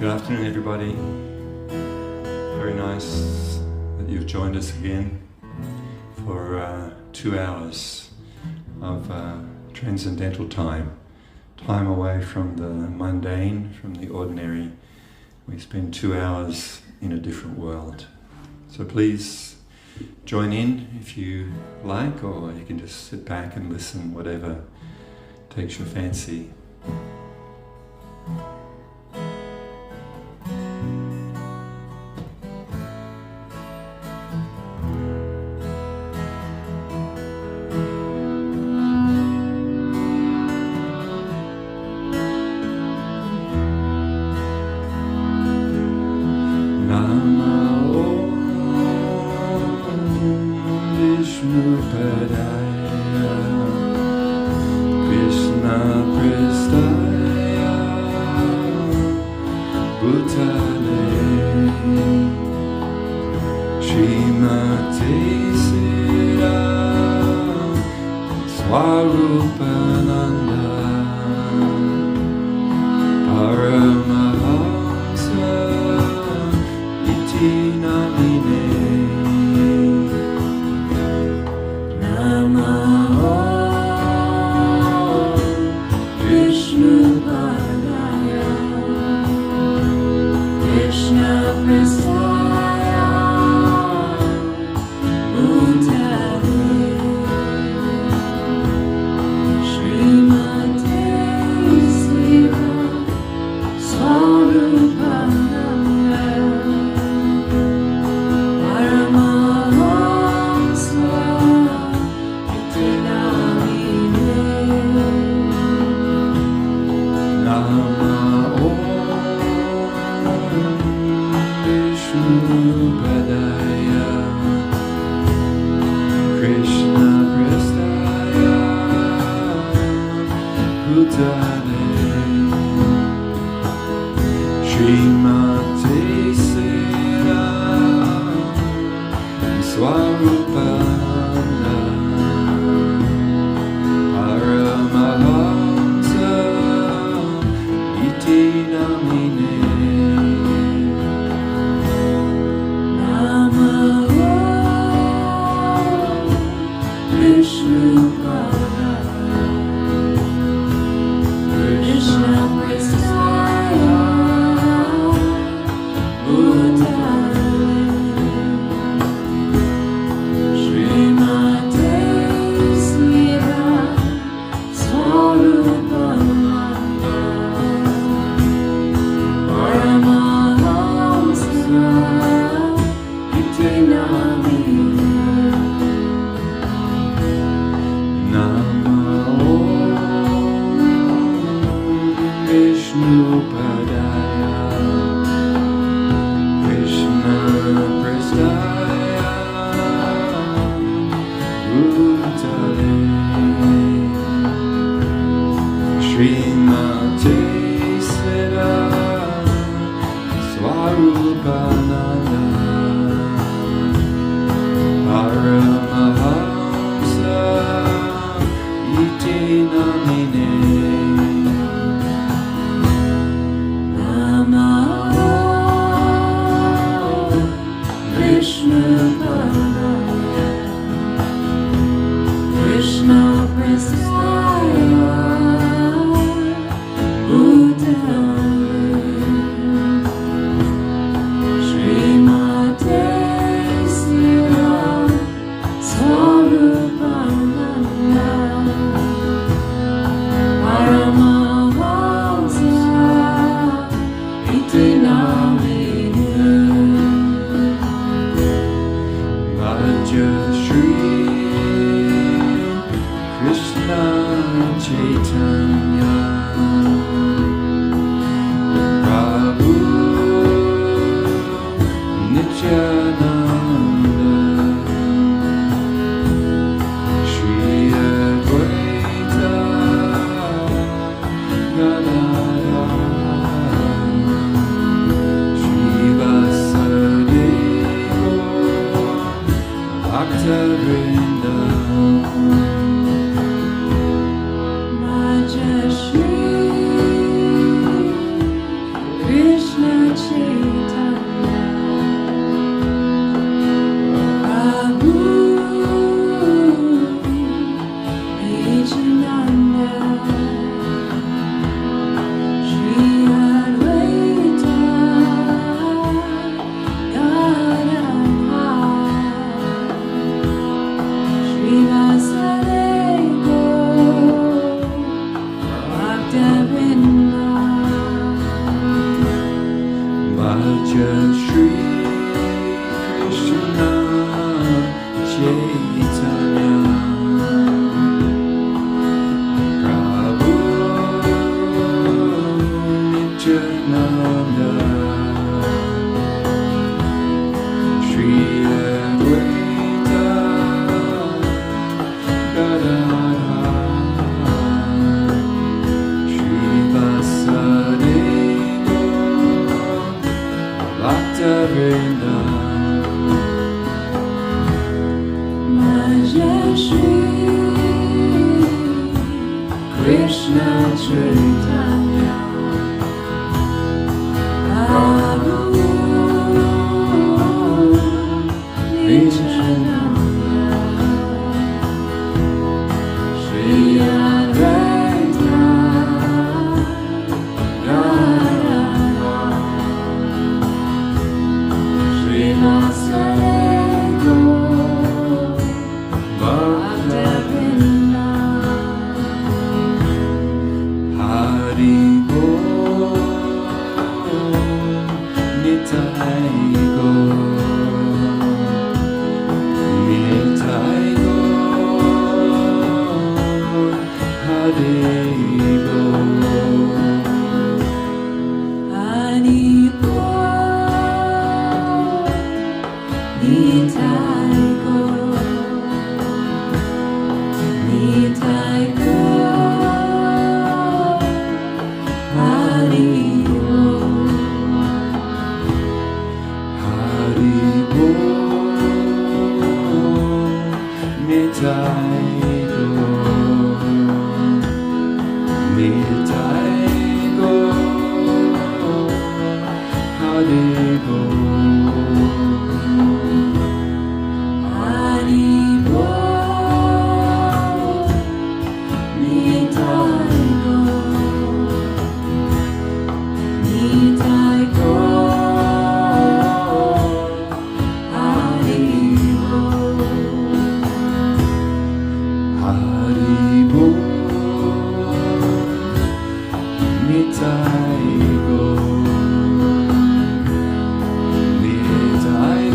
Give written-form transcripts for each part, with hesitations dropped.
Good afternoon, everybody. Very nice that you've joined us again for 2 hours of transcendental time away from the mundane, from the ordinary. We spend 2 hours in a different world. So please join in if you like, or you can just sit back and listen, whatever takes your fancy. Maharaj Shri Krishna Chaitanya Prabhu Nityananda Shri Advaita Gadadhara Shri Vasudeva Bhaktavrinda Shri Krishna Chaitanya Prabhu Nityananda Shri Advaita Gadadhara Shri Vasudeva Bhaktavrinda Hari Bol Nitai Gaur Nitai Gaur Hari Bol Hari Bol Nitai Gaur Nitai Gaur Hari Bol Hari Bol Nitai Gaur Nitai Gaur Hari Bol Hari Bol Nitai Gaur Nitai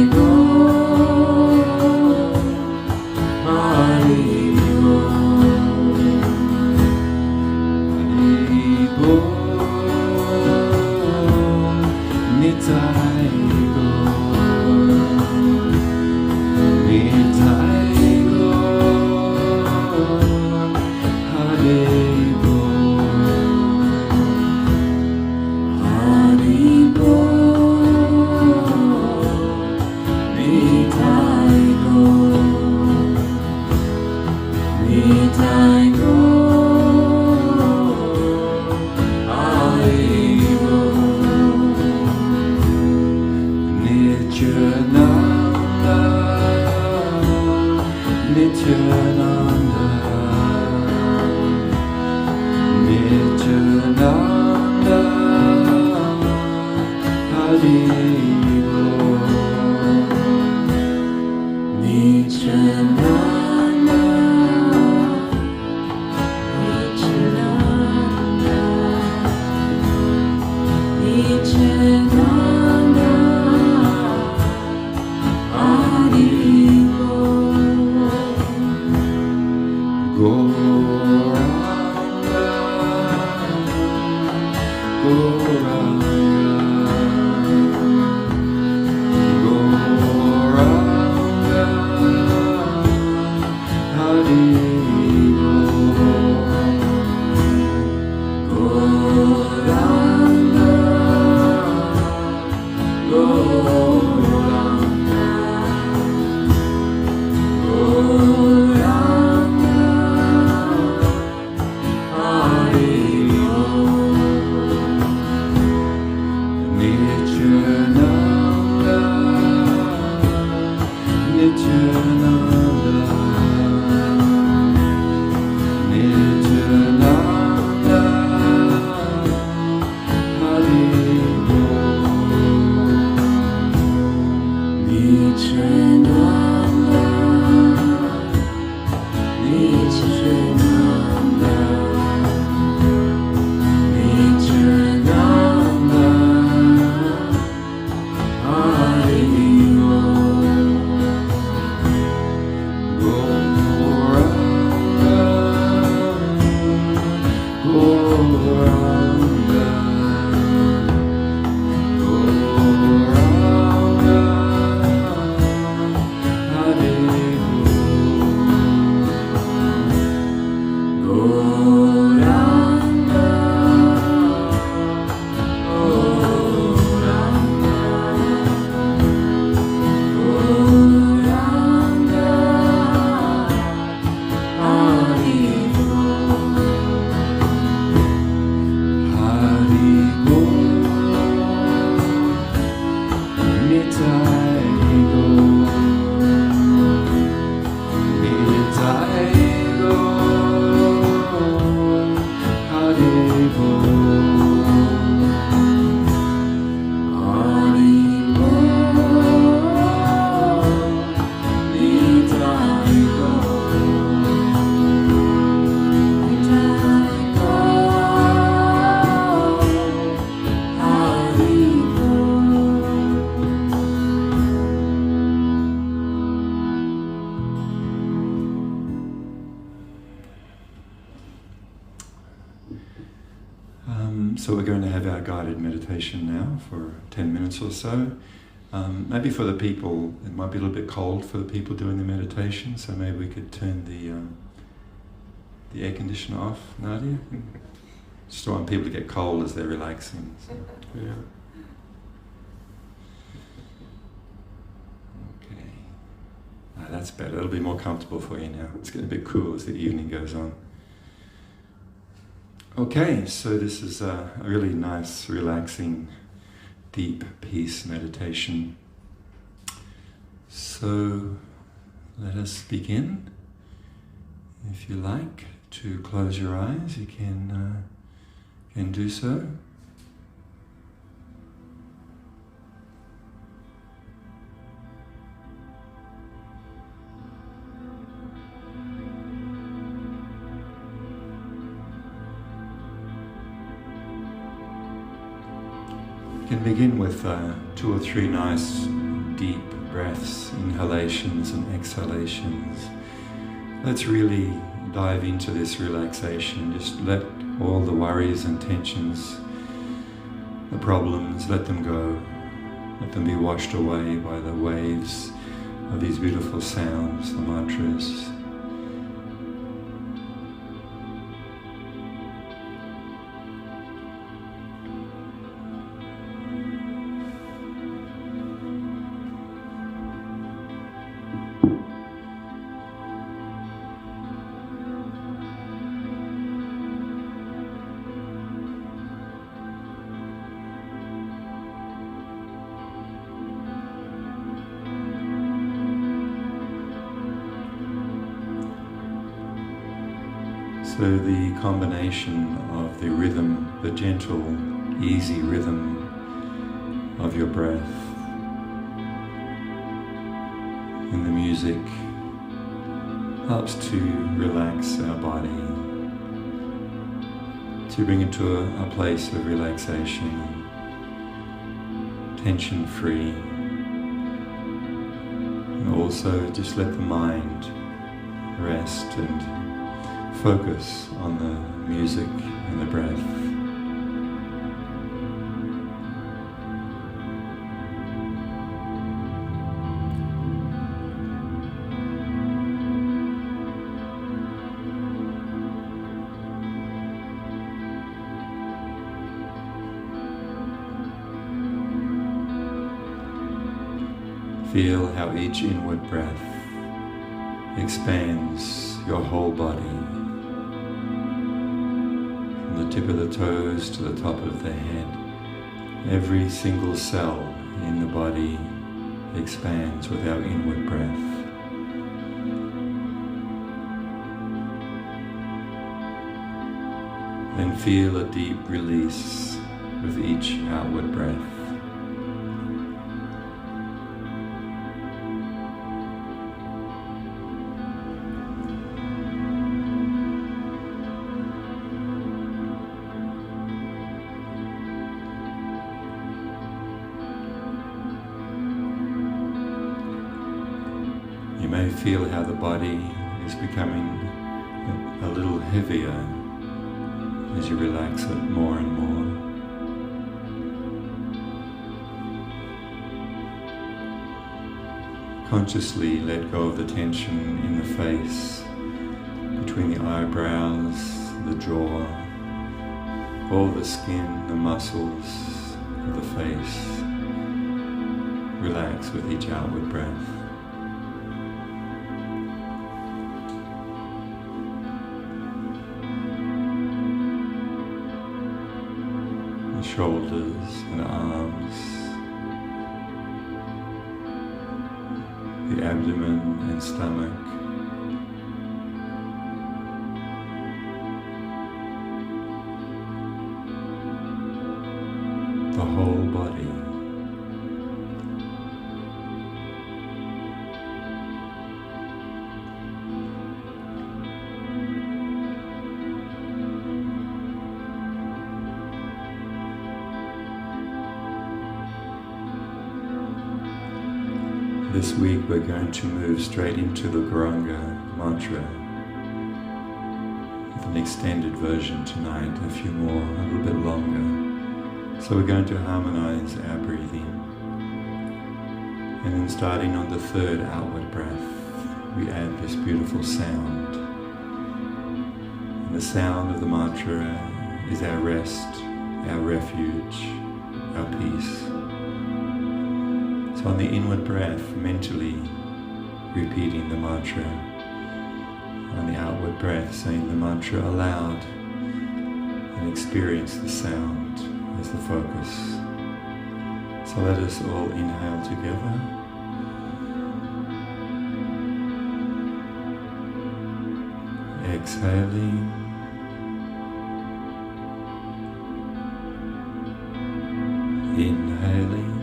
Gaur Hari Bol Hari Bol Nitai Gaur Nitai Gaur Hari Bol Hari Bol Nitai Nitai Gaur Hari Bol Nitai Gaur Nitai Gaur Hari So we're going to have our guided meditation now for 10 minutes or so. Maybe for the people, it might be a little bit cold for the people doing the meditation, so maybe we could turn the air conditioner off, Nadia. Just don't want people to get cold as they're relaxing. So, yeah. Okay. That's better. It'll be more comfortable for you now. It's getting a bit cool as the evening goes on. Okay, so this is a really nice, relaxing, deep peace meditation. So let us begin. If you like to close your eyes, you can do so. You can begin with 2 or 3 nice deep breaths, inhalations and exhalations. Let's really dive into this relaxation. Just let all the worries and tensions, the problems, let them go. Let them be washed away by the waves of these beautiful sounds, the mantras. So the combination of the rhythm, the gentle, easy rhythm of your breath and the music helps to relax our body, to bring it to a place of relaxation, tension-free, and also just let the mind rest and focus on the music and the breath. Feel how each inward breath expands your whole body. From the tip of the toes to the top of the head, every single cell in the body expands with our inward breath. Then feel a deep release with each outward breath. You may feel how the body is becoming a little heavier as you relax it more and more. Consciously let go of the tension in the face, between the eyebrows, the jaw, all the skin, the muscles of the face. Relax with each outward breath. The shoulders and arms, the abdomen and stomach, the whole body. This week we're going to move straight into the Guranga mantra with an extended version tonight, a few more, a little bit longer. So we're going to harmonize our breathing. And then starting on the third outward breath, we add this beautiful sound. And the sound of the mantra is our rest, our refuge, our peace. So on the inward breath, mentally repeating the mantra. On the outward breath, saying the mantra aloud, and experience the sound as the focus. So let us all inhale together. Exhaling. Inhaling.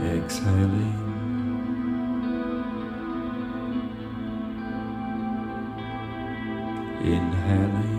Exhaling. Inhaling.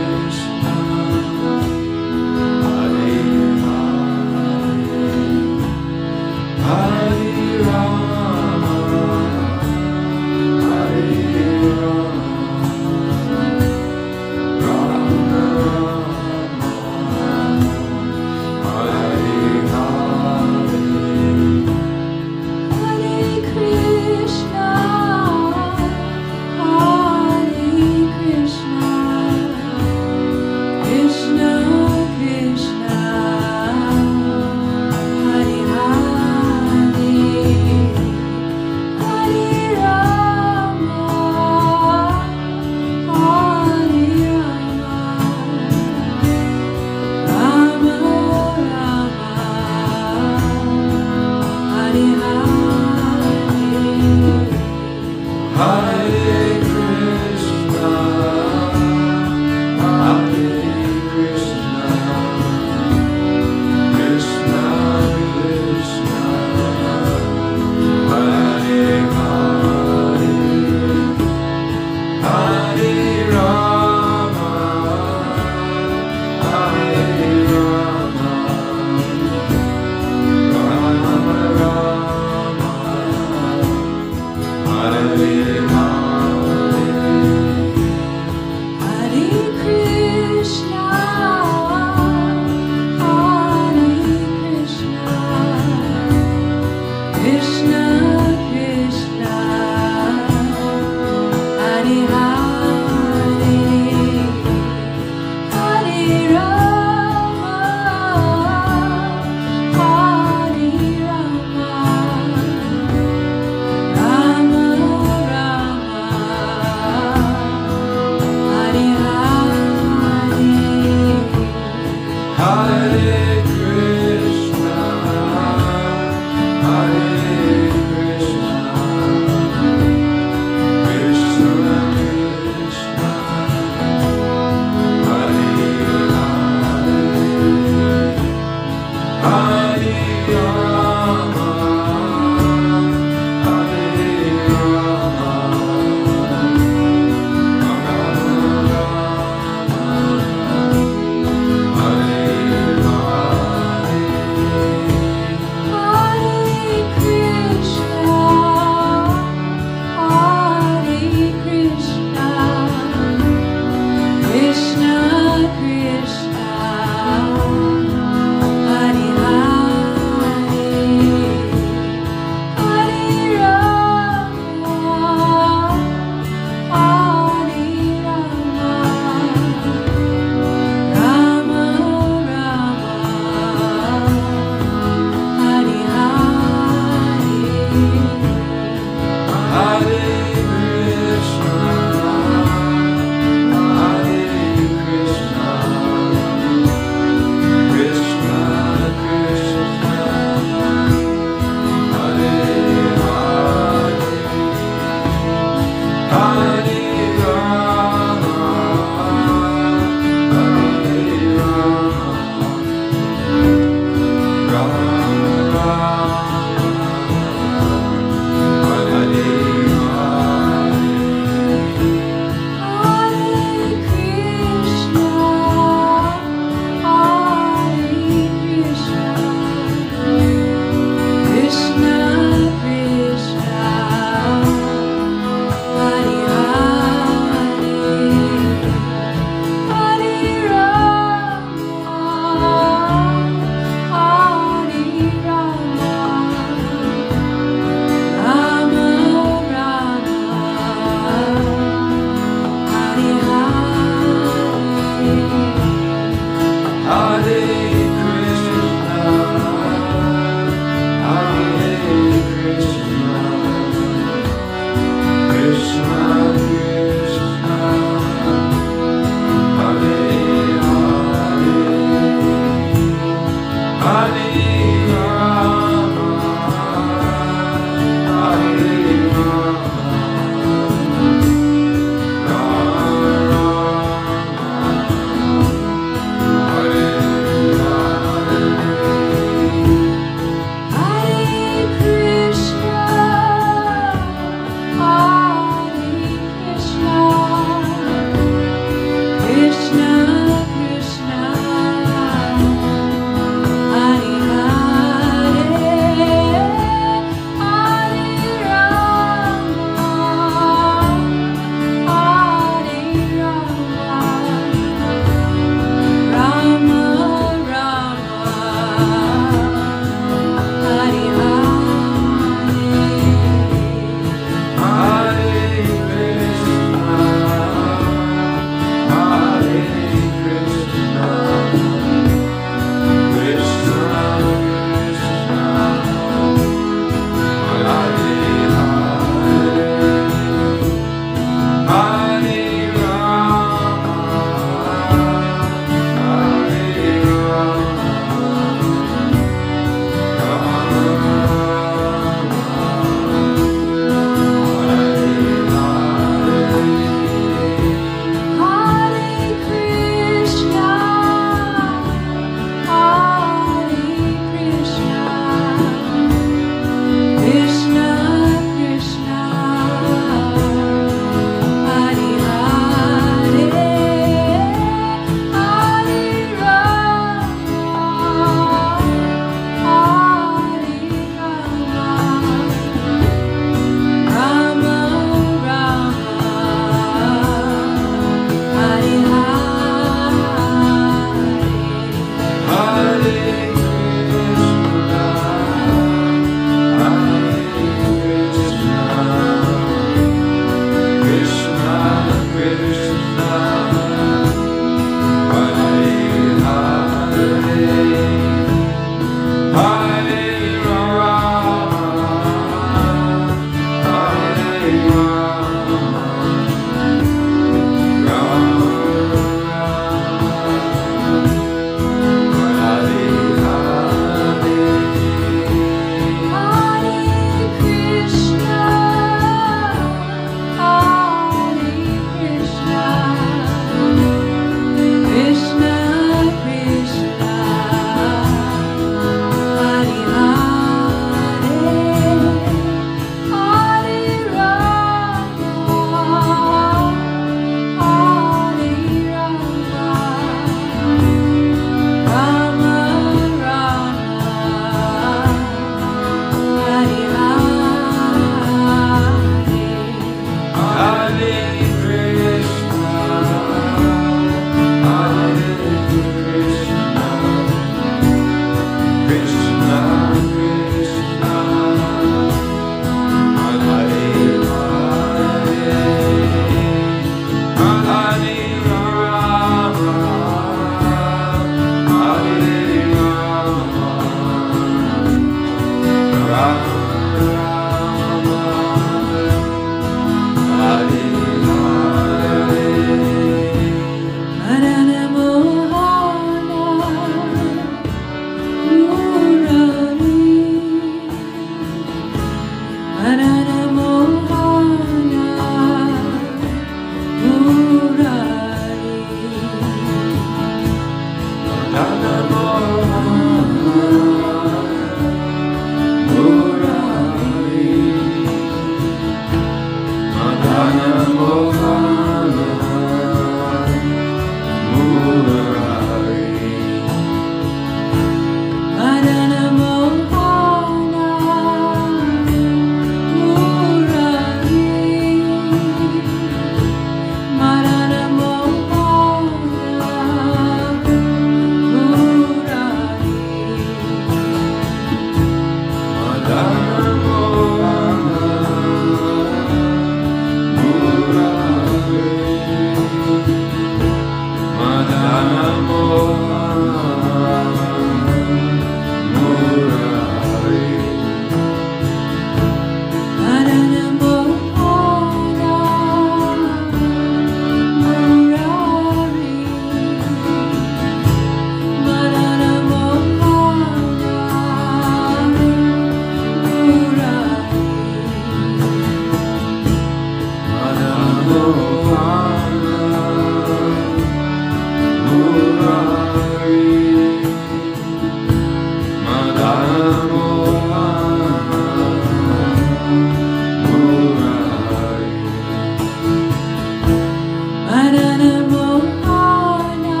Adana Mohana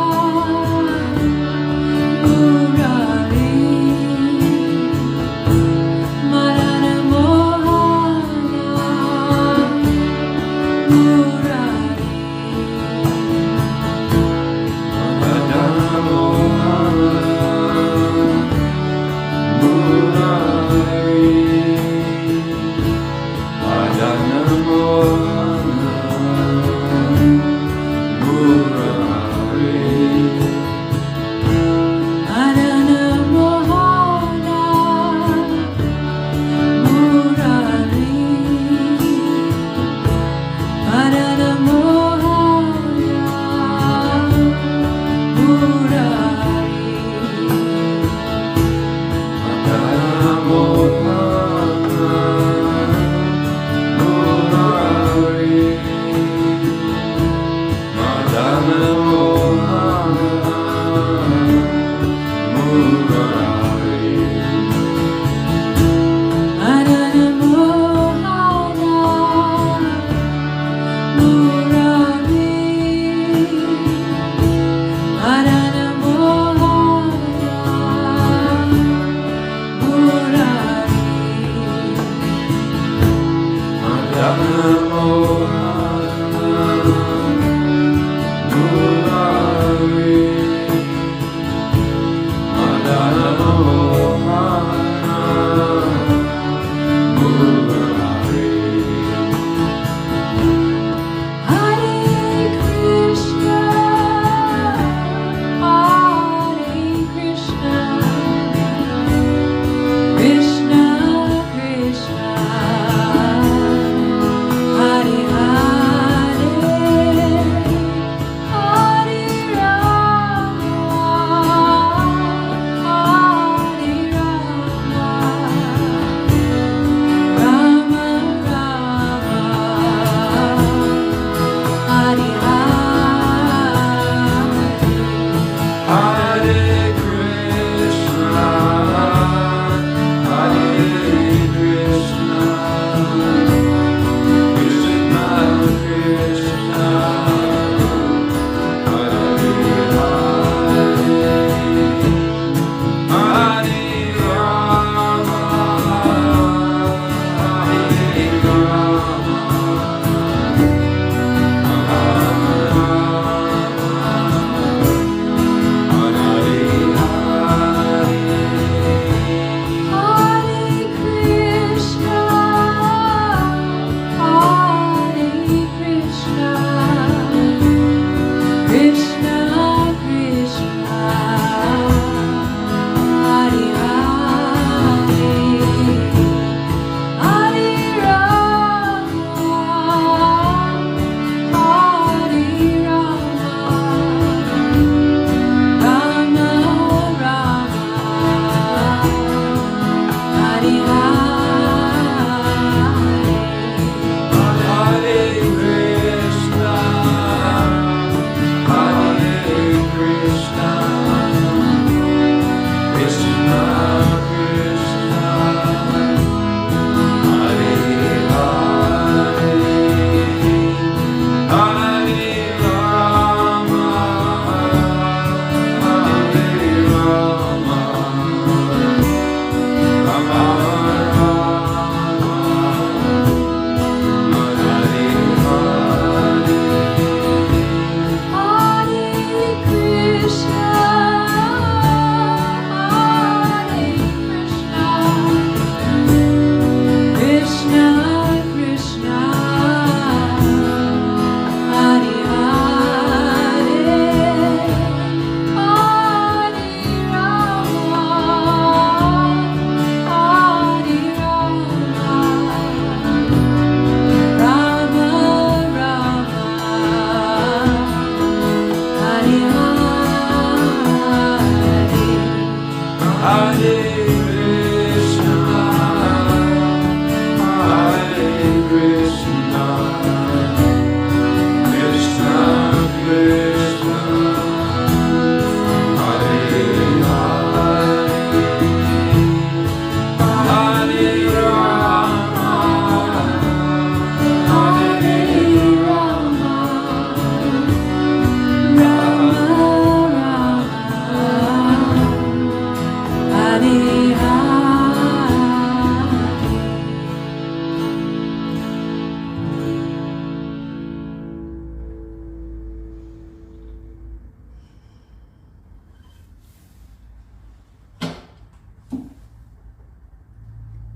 Murari Madana Mohana Murari Adana Mohana Murari. Adana Mohana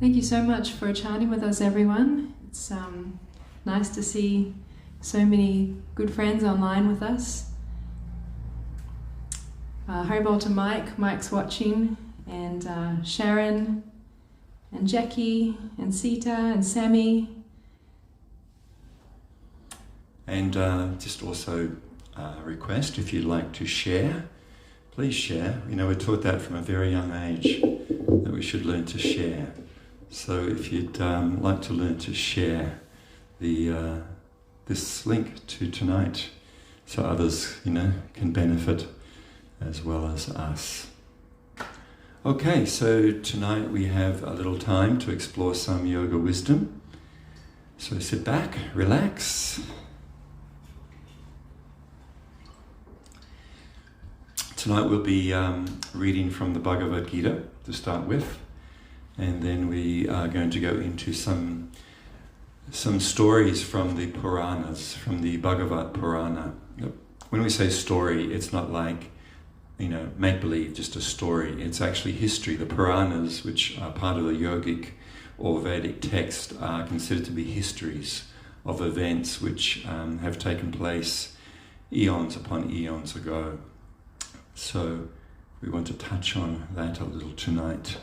Thank you so much for chanting with us, everyone. It's nice to see so many good friends online with us. Haribol to Mike. Mike's watching, and Sharon, and Jackie, and Sita, and Sammy. And just also request, if you'd like to share, please share. You know, we're taught that from a very young age, that we should learn to share. So if you'd like to learn to share this link to tonight, so others, you know, can benefit as well as us. Okay, so tonight we have a little time to explore some yoga wisdom. So sit back, relax. Tonight we'll be reading from the Bhagavad Gita to start with, and then we are going to go into some stories from the Puranas, from the Bhagavad Purana. When we say story, it's not like, you know, make-believe, just a story. It's actually history. The Puranas, which are part of the yogic or Vedic text, are considered to be histories of events which have taken place eons upon eons ago. So we want to touch on that a little tonight.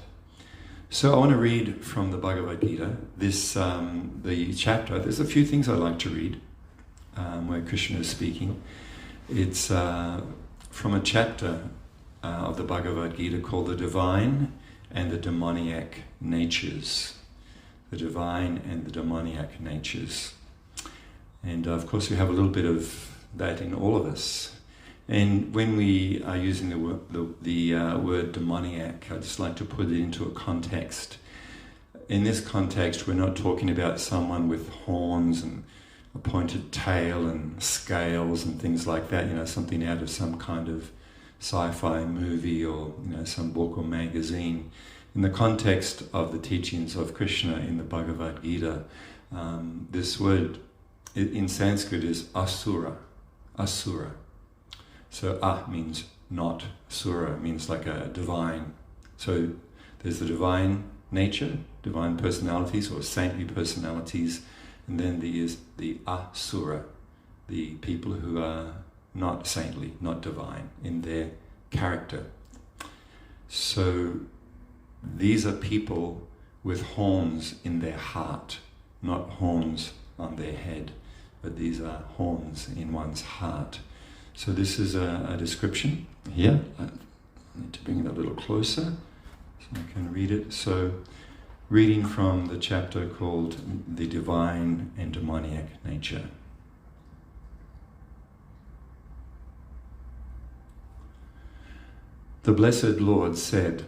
So I want to read from the Bhagavad Gita, the chapter. There's a few things I like to read where Krishna is speaking. It's from a chapter of the Bhagavad Gita called The Divine and the Demoniac Natures. The Divine and the Demoniac Natures. And of course we have a little bit of that in all of us. And when we are using the word demoniac, I just like to put it into a context. In this context, we're not talking about someone with horns and a pointed tail and scales and things like that, you know, something out of some kind of sci-fi movie or, you know, some book or magazine. In the context of the teachings of Krishna in the Bhagavad Gita, this word in Sanskrit is asura, asura. So means not, sura means like a divine. So there's the divine nature, divine personalities or saintly personalities, and then there is the asura, the people who are not saintly, not divine in their character. So these are people with horns in their heart, not horns on their head, but these are horns in one's heart. So this is a description here. I need to bring it a little closer so I can read it. So, reading from the chapter called The Divine and Demoniac Nature. The Blessed Lord said,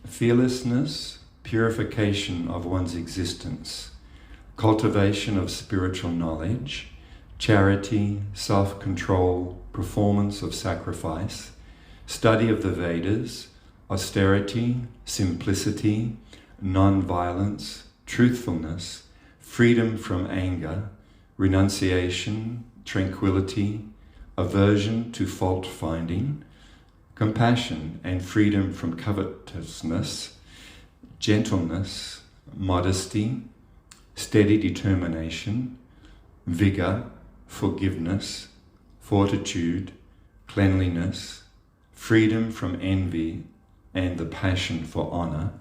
fearlessness, purification of one's existence, cultivation of spiritual knowledge, charity, self-control, performance of sacrifice, study of the Vedas, austerity, simplicity, non-violence, truthfulness, freedom from anger, renunciation, tranquility, aversion to fault-finding, compassion and freedom from covetousness, gentleness, modesty, steady determination, vigor, forgiveness, fortitude, cleanliness, freedom from envy, and the passion for honor.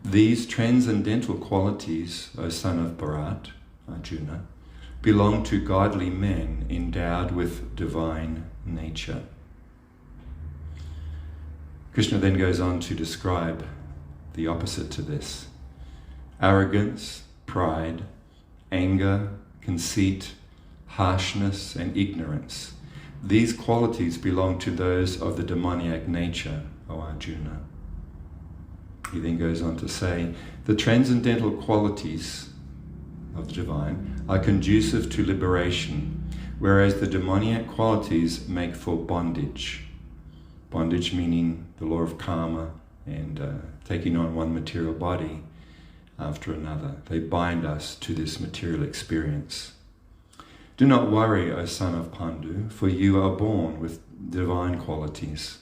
These transcendental qualities, O son of Bharat, Arjuna, belong to godly men endowed with divine nature. Krishna then goes on to describe the opposite to this. Arrogance, pride, anger, conceit, harshness, and ignorance. These qualities belong to those of the demoniac nature, O Arjuna. He then goes on to say, the transcendental qualities of the divine are conducive to liberation, whereas the demoniac qualities make for bondage. Bondage meaning the law of karma and taking on one material body after another. They bind us to this material experience. Do not worry, O son of Pandu, for you are born with divine qualities.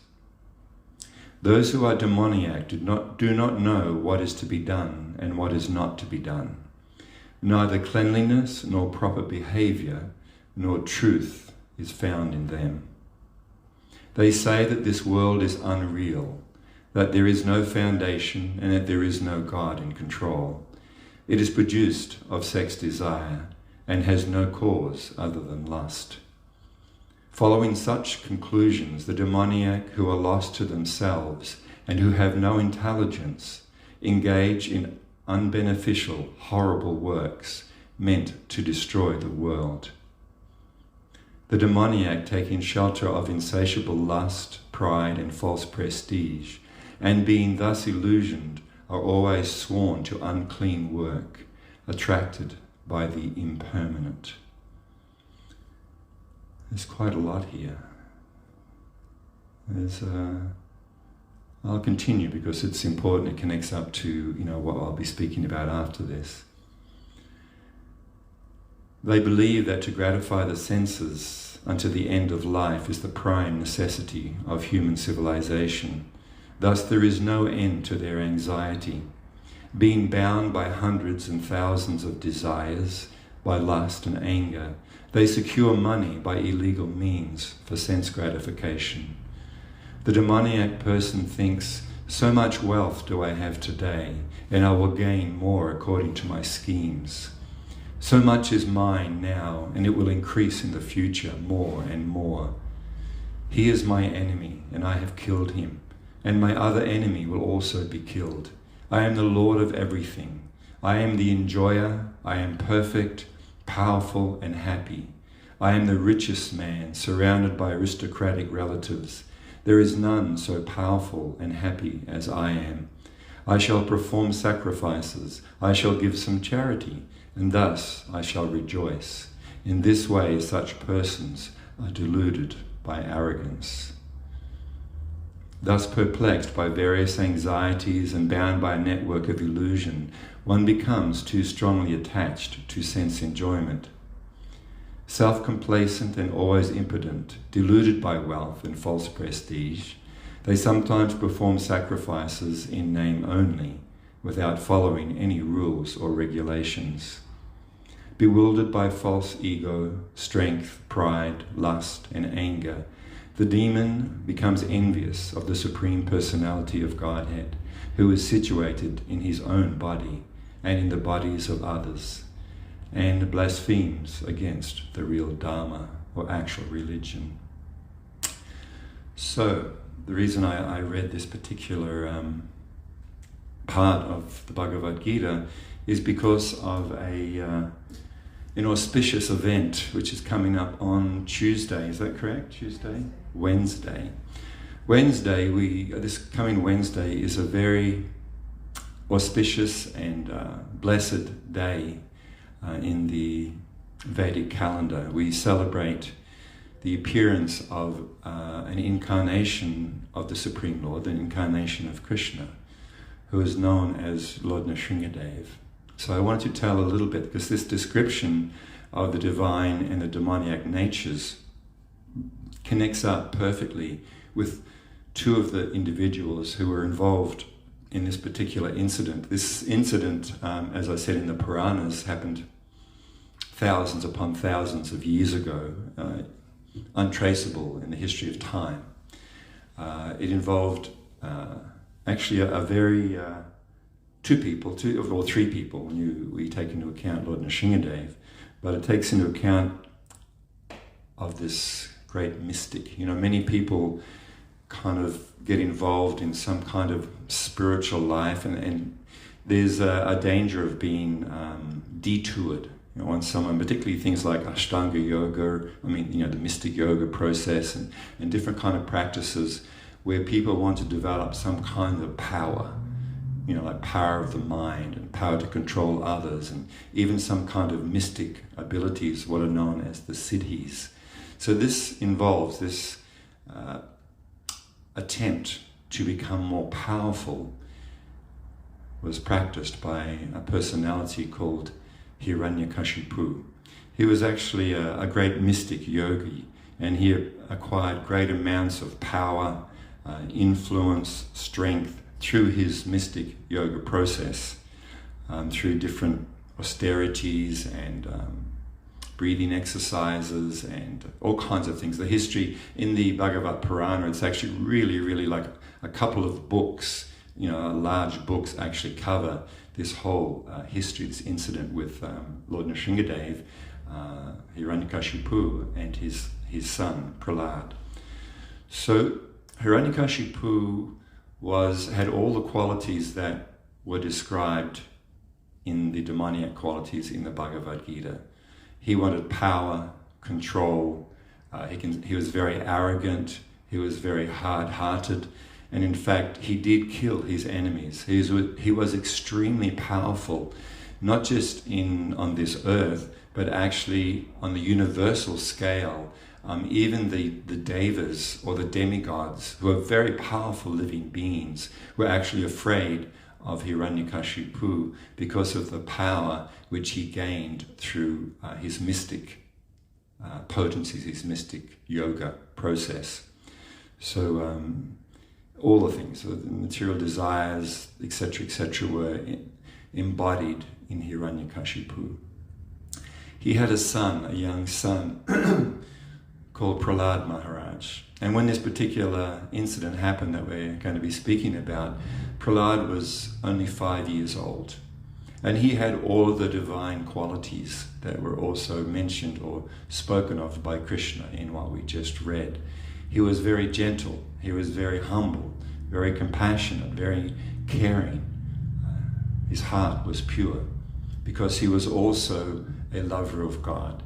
Those who are demoniac do not know what is to be done and what is not to be done. Neither cleanliness nor proper behavior nor truth is found in them. They say that this world is unreal, that there is no foundation and that there is no God in control. It is produced of sex desire and has no cause other than lust. Following such conclusions, the demoniac who are lost to themselves and who have no intelligence engage in unbeneficial, horrible works meant to destroy the world. The demoniac, taking shelter of insatiable lust, pride, and false prestige, and being thus illusioned, are always sworn to unclean work, attracted by the impermanent. There's quite a lot here. I'll continue because it's important. It connects up to what I'll be speaking about after this. They believe that to gratify the senses unto the end of life is the prime necessity of human civilization. Thus there is no end to their anxiety. Being bound by hundreds and thousands of desires, by lust and anger, they secure money by illegal means for sense gratification. The demoniac person thinks, so much wealth do I have today, and I will gain more according to my schemes. So much is mine now, and it will increase in the future more and more. He is my enemy, and I have killed him, and my other enemy will also be killed. I am the Lord of everything. I am the enjoyer. I am perfect, powerful, and happy. I am the richest man, surrounded by aristocratic relatives. There is none so powerful and happy as I am. I shall perform sacrifices. I shall give some charity, and thus I shall rejoice. In this way, such persons are deluded by arrogance. Thus perplexed by various anxieties and bound by a network of illusion, one becomes too strongly attached to sense enjoyment. Self-complacent and always impotent, deluded by wealth and false prestige, they sometimes perform sacrifices in name only, without following any rules or regulations. Bewildered by false ego, strength, pride, lust, and anger, the demon becomes envious of the Supreme Personality of Godhead, who is situated in his own body and in the bodies of others, and blasphemes against the real Dharma or actual religion. So, the reason I read this particular part of the Bhagavad Gita is because of an auspicious event which is coming up on Tuesday. Is that correct? Tuesday? Wednesday. This coming Wednesday is a very auspicious and blessed day in the Vedic calendar. We celebrate the appearance of an incarnation of the Supreme Lord, an incarnation of Krishna, who is known as Lord Nrsimhadev. So I want to tell a little bit, because this description of the divine and the demoniac natures connects up perfectly with two of the individuals who were involved in this particular incident. This incident, as I said in the Puranas, happened thousands upon thousands of years ago, untraceable in the history of time. It involved actually a very three people when we take into account Lord Nrsimhadev, but it takes into account of this great mystic. Many people kind of get involved in some kind of spiritual life, and there's a danger of being detoured on someone, particularly things like Ashtanga yoga, the mystic yoga process and different kind of practices where people want to develop some kind of power, like power of the mind and power to control others, and even some kind of mystic abilities, what are known as the siddhis. So this involves this attempt to become more powerful was practiced by a personality called Hiranyakashipu. He was actually a great mystic yogi, and he acquired great amounts of power, influence, strength through his mystic yoga process, through different austerities and breathing exercises and all kinds of things. The history in the Bhagavad Purana, it's actually really like a couple of books, large books actually cover this whole history, this incident with Lord Nrsingadev, Hiranyakashipu, and his son Prahlad. So Hiranyakashipu had all the qualities that were described in the demoniac qualities in the Bhagavad Gita. He wanted power, control, he was very arrogant, he was very hard-hearted, and in fact he did kill his enemies. He was extremely powerful, not just on this earth, but actually on the universal scale. Even the devas, or the demigods, who are very powerful living beings, were actually afraid of Hiranyakashipu because of the power which he gained through his mystic potencies, his mystic yoga process. So all the things, so the material desires, etc., were embodied in Hiranyakashipu. He had a young son, called Prahlad Maharaj. And when this particular incident happened that we're going to be speaking about, Prahlad was only 5 years old. And he had all of the divine qualities that were also mentioned or spoken of by Krishna in what we just read. He was very gentle, he was very humble, very compassionate, very caring. His heart was pure because he was also a lover of God.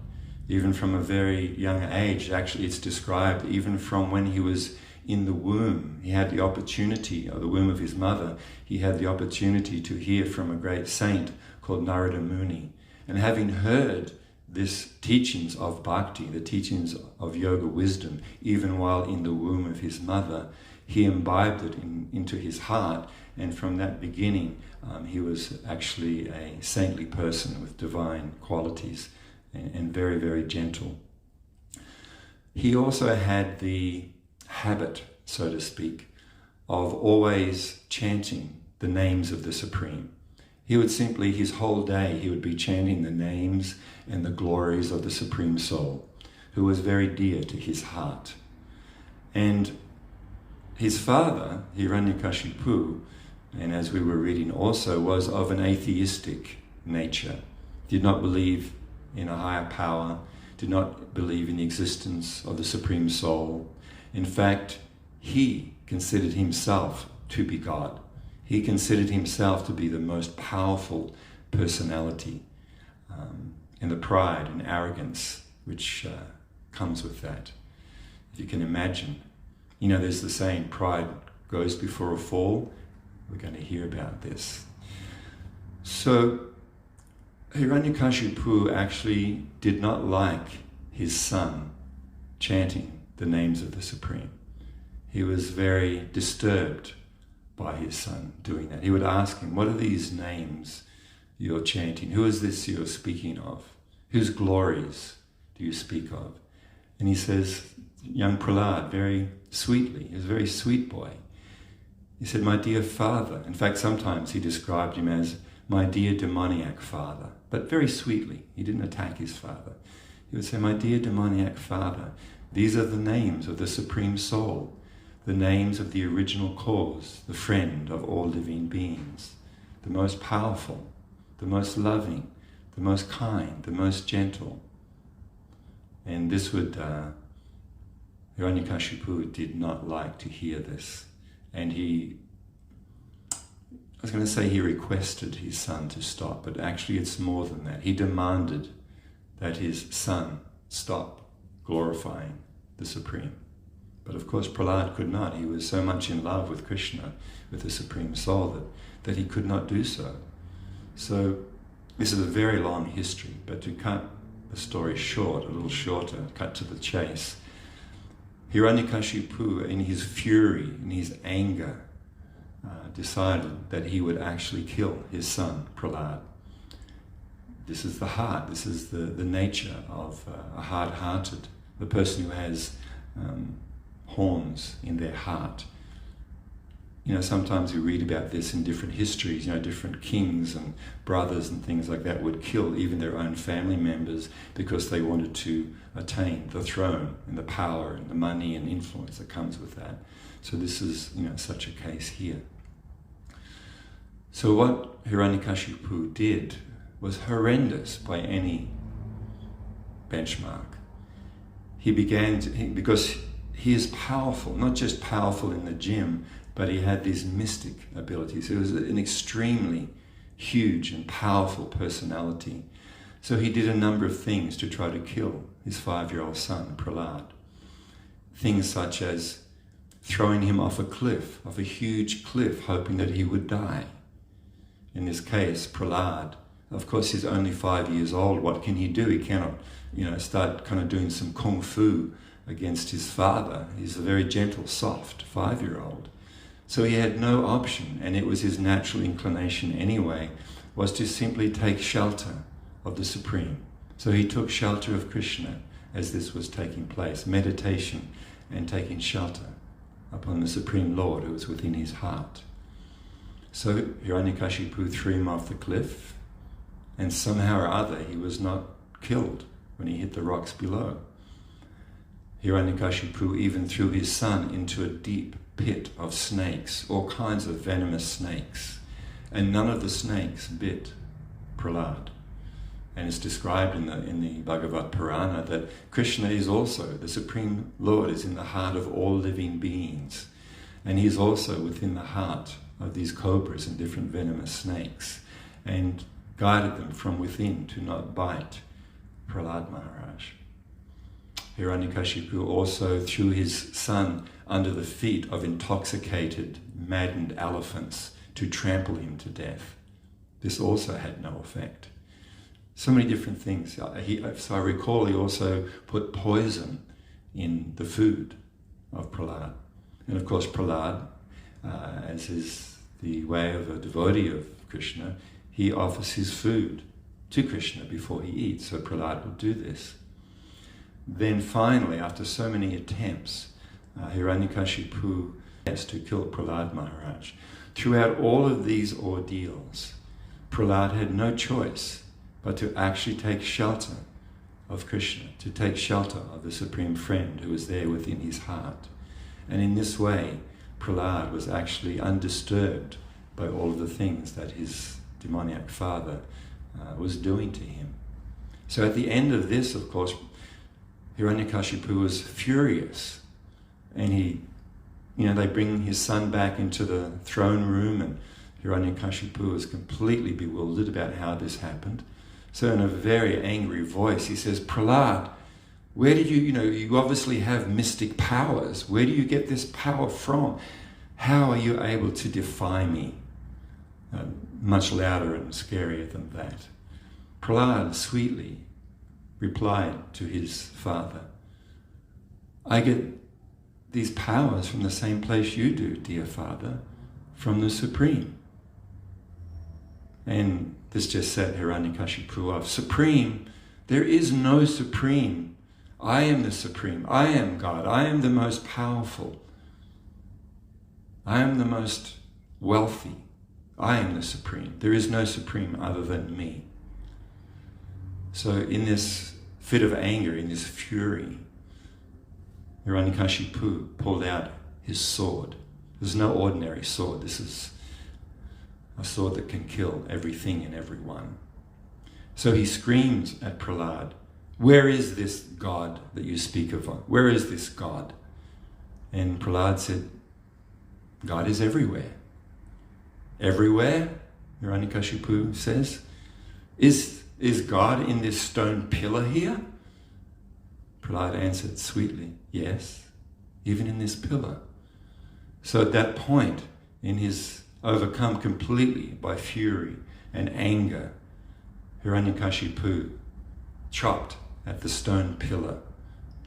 Even from a very young age, actually it's described, even from when he was in the womb, he had the opportunity, or the womb of his mother, he had the opportunity to hear from a great saint called Narada Muni. And having heard these teachings of bhakti, the teachings of yoga wisdom, even while in the womb of his mother, he imbibed it into his heart, and from that beginning he was actually a saintly person with divine qualities and very, very gentle. He also had the habit, so to speak, of always chanting the names of the Supreme. He would simply, his whole day, he would be chanting the names and the glories of the Supreme Soul, who was very dear to his heart. And his father, Hiranyakashipu, and as we were reading also, was of an atheistic nature, did not believe in a higher power, did not believe in the existence of the Supreme Soul. In fact, he considered himself to be God. He considered himself to be the most powerful personality, and the pride and arrogance which comes with that. If you can imagine, there's the saying, pride goes before a fall. We're going to hear about this. So Hiranyakashipu actually did not like his son chanting the names of the Supreme. He was very disturbed by his son doing that. He would ask him, what are these names you're chanting? Who is this you're speaking of? Whose glories do you speak of? And he says, young Prahlad, very sweetly, he was a very sweet boy. He said, my dear father. In fact, sometimes he described him as my dear demoniac father, but very sweetly. He didn't attack his father. He would say, my dear demoniac father, these are the names of the Supreme Soul, the names of the original cause, the friend of all living beings, the most powerful, the most loving, the most kind, the most gentle. And this would, Hiranyakashipu did not like to hear this. And he requested his son to stop, but actually it's more than that. He demanded that his son stop glorifying the Supreme. But of course Prahlad could not. He was so much in love with Krishna, with the Supreme Soul, that he could not do so. So this is a very long history, but to cut the story short, a little shorter, cut to the chase, Hiranyakashipu, in his fury, in his anger, decided that he would actually kill his son, Prahlad. This is the heart, this is the nature of a hard-hearted, the person who has horns in their heart. sometimes we read about this in different histories, different kings and brothers and things like that would kill even their own family members because they wanted to attain the throne and the power and the money and influence that comes with that. So this is, such a case here. So what Hiranyakashipu did was horrendous by any benchmark. He began to, because he is powerful, not just powerful in the gym, but he had these mystic abilities. He was an extremely huge and powerful personality. So he did a number of things to try to kill his 5-year-old son, Prahlad. Things such as throwing him off a huge cliff, hoping that he would die. In this case, Prahlad, of course, he's only 5 years old. What can he do? He cannot, start kind of doing some kung fu against his father. He's a very gentle, soft 5-year-old. So he had no option, and it was his natural inclination anyway, was to simply take shelter of the Supreme. So he took shelter of Krishna as this was taking place, meditation and taking shelter upon the Supreme Lord who was within his heart. So Hiranyakashipu threw him off the cliff, and somehow or other he was not killed when he hit the rocks below. Hiranyakashipu even threw his son into a deep pit of snakes, all kinds of venomous snakes, and none of the snakes bit Prahlad. And it's described in the Bhagavad Purana that Krishna is also, the Supreme Lord is in the heart of all living beings, and he's also within the heart of these cobras and different venomous snakes, and guided them from within to not bite Prahlad Maharaj. Hiranyakashipu also threw his son under the feet of intoxicated, maddened elephants to trample him to death. This also had no effect. So many different things. So I recall he also put poison in the food of Prahlad. And of course Prahlad, as is the way of a devotee of Krishna, he offers his food to Krishna before he eats. So Prahlad will do this. Then finally, after so many attempts, Hiranyakashipu has to kill Prahlad Maharaj. Throughout all of these ordeals, Prahlad had no choice but to actually take shelter of Krishna, to take shelter of the Supreme Friend who was there within his heart. And in this way, Prahlad was actually undisturbed by all of the things that his demoniac father was doing to him. So at the end of this, of course, Hiranyakashipu was furious, and they bring his son back into the throne room, and Hiranyakashipu was completely bewildered about how this happened. So in a very angry voice, he says, Prahlad, where did you obviously have mystic powers. Where do you get this power from? How are you able to defy me? Much louder and scarier than that. Prahlad sweetly replied to his father, I get these powers from the same place you do, dear father, from the Supreme. And this just set Hiranyakashipu off. Supreme, there is no Supreme. I am the Supreme. I am God. I am the most powerful. I am the most wealthy. I am the Supreme. There is no Supreme other than me. So in this fit of anger, in this fury, Hiranyakashipu pulled out his sword. This is no ordinary sword. This is a sword that can kill everything and everyone. So he screams at Prahlad, where is this God that you speak of? Where is this God? And Prahlad said, God is everywhere. Everywhere, Hiranyakashipu says. Is God in this stone pillar here? Prahlad answered sweetly, yes, even in this pillar. So at that point, in his overcome completely by fury and anger, Hiranyakashipu chopped at the stone pillar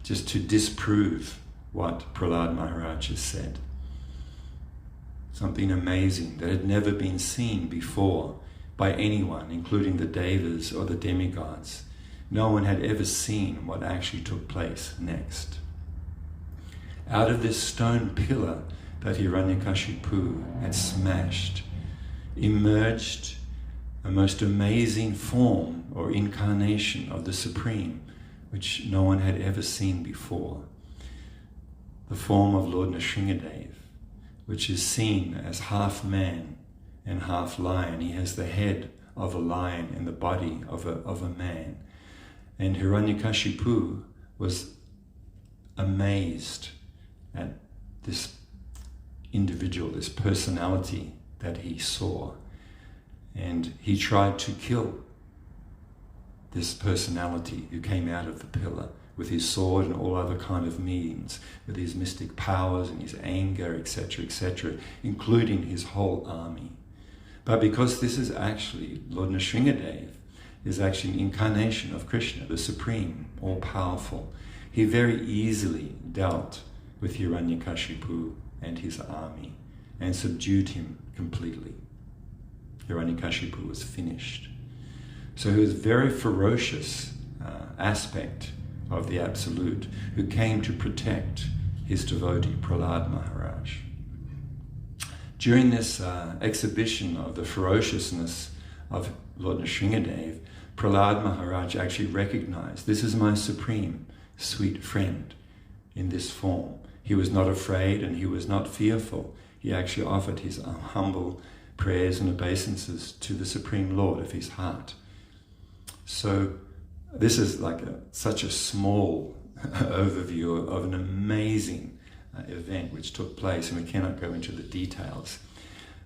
just to disprove what Prahlad Maharaj has said. Something amazing that had never been seen before by anyone, including the devas or the demigods. No one had ever seen what actually took place next. Out of this stone pillar, that Hiranyakashipu had smashed, emerged a most amazing form or incarnation of the Supreme, which no one had ever seen before. The form of Lord Nrsingadev, which is seen as half man and half lion. He has the head of a lion and the body of a man. And Hiranyakashipu was amazed at this individual, this personality that he saw. And he tried to kill this personality who came out of the pillar with his sword and all other kind of means, with his mystic powers and his anger, etc., including his whole army. But because this is actually, Lord Nrsingadev is actually an incarnation of Krishna, the Supreme, all-powerful, he very easily dealt with Hiranyakashipu and his army and subdued him completely. Hiranyakashipu was finished. So he was a very ferocious aspect of the Absolute who came to protect his devotee, Prahlad Maharaj. During this exhibition of the ferociousness of Lord Nrsingadev, Prahlad Maharaj actually recognized, this is my supreme, sweet friend in this form. He was not afraid and he was not fearful. He actually offered his humble prayers and obeisances to the Supreme Lord of his heart. So this is like such a small overview of an amazing event which took place, and we cannot go into the details.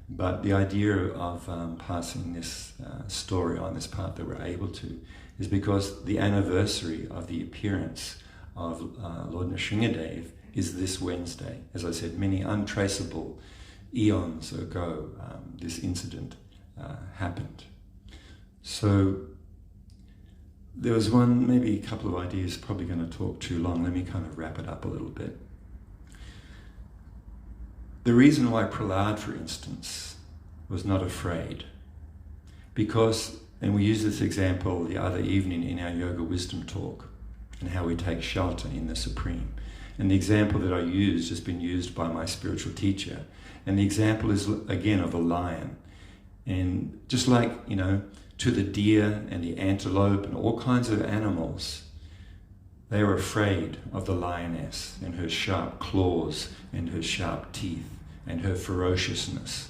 But the idea of passing this story on, this part that we're able to, is because the anniversary of the appearance of Lord Nrsingadev is this Wednesday. As I said, many untraceable eons ago, this incident happened. So there was maybe a couple of ideas, probably going to talk too long. Let me kind of wrap it up a little bit. The reason why Prahlad, for instance, was not afraid, because, and we used this example the other evening in our Yoga Wisdom talk, and how we take shelter in the Supreme. And the example that I used has been used by my spiritual teacher. And the example is, again, of a lion. And just like, to the deer and the antelope and all kinds of animals, they were afraid of the lioness and her sharp claws and her sharp teeth and her ferociousness.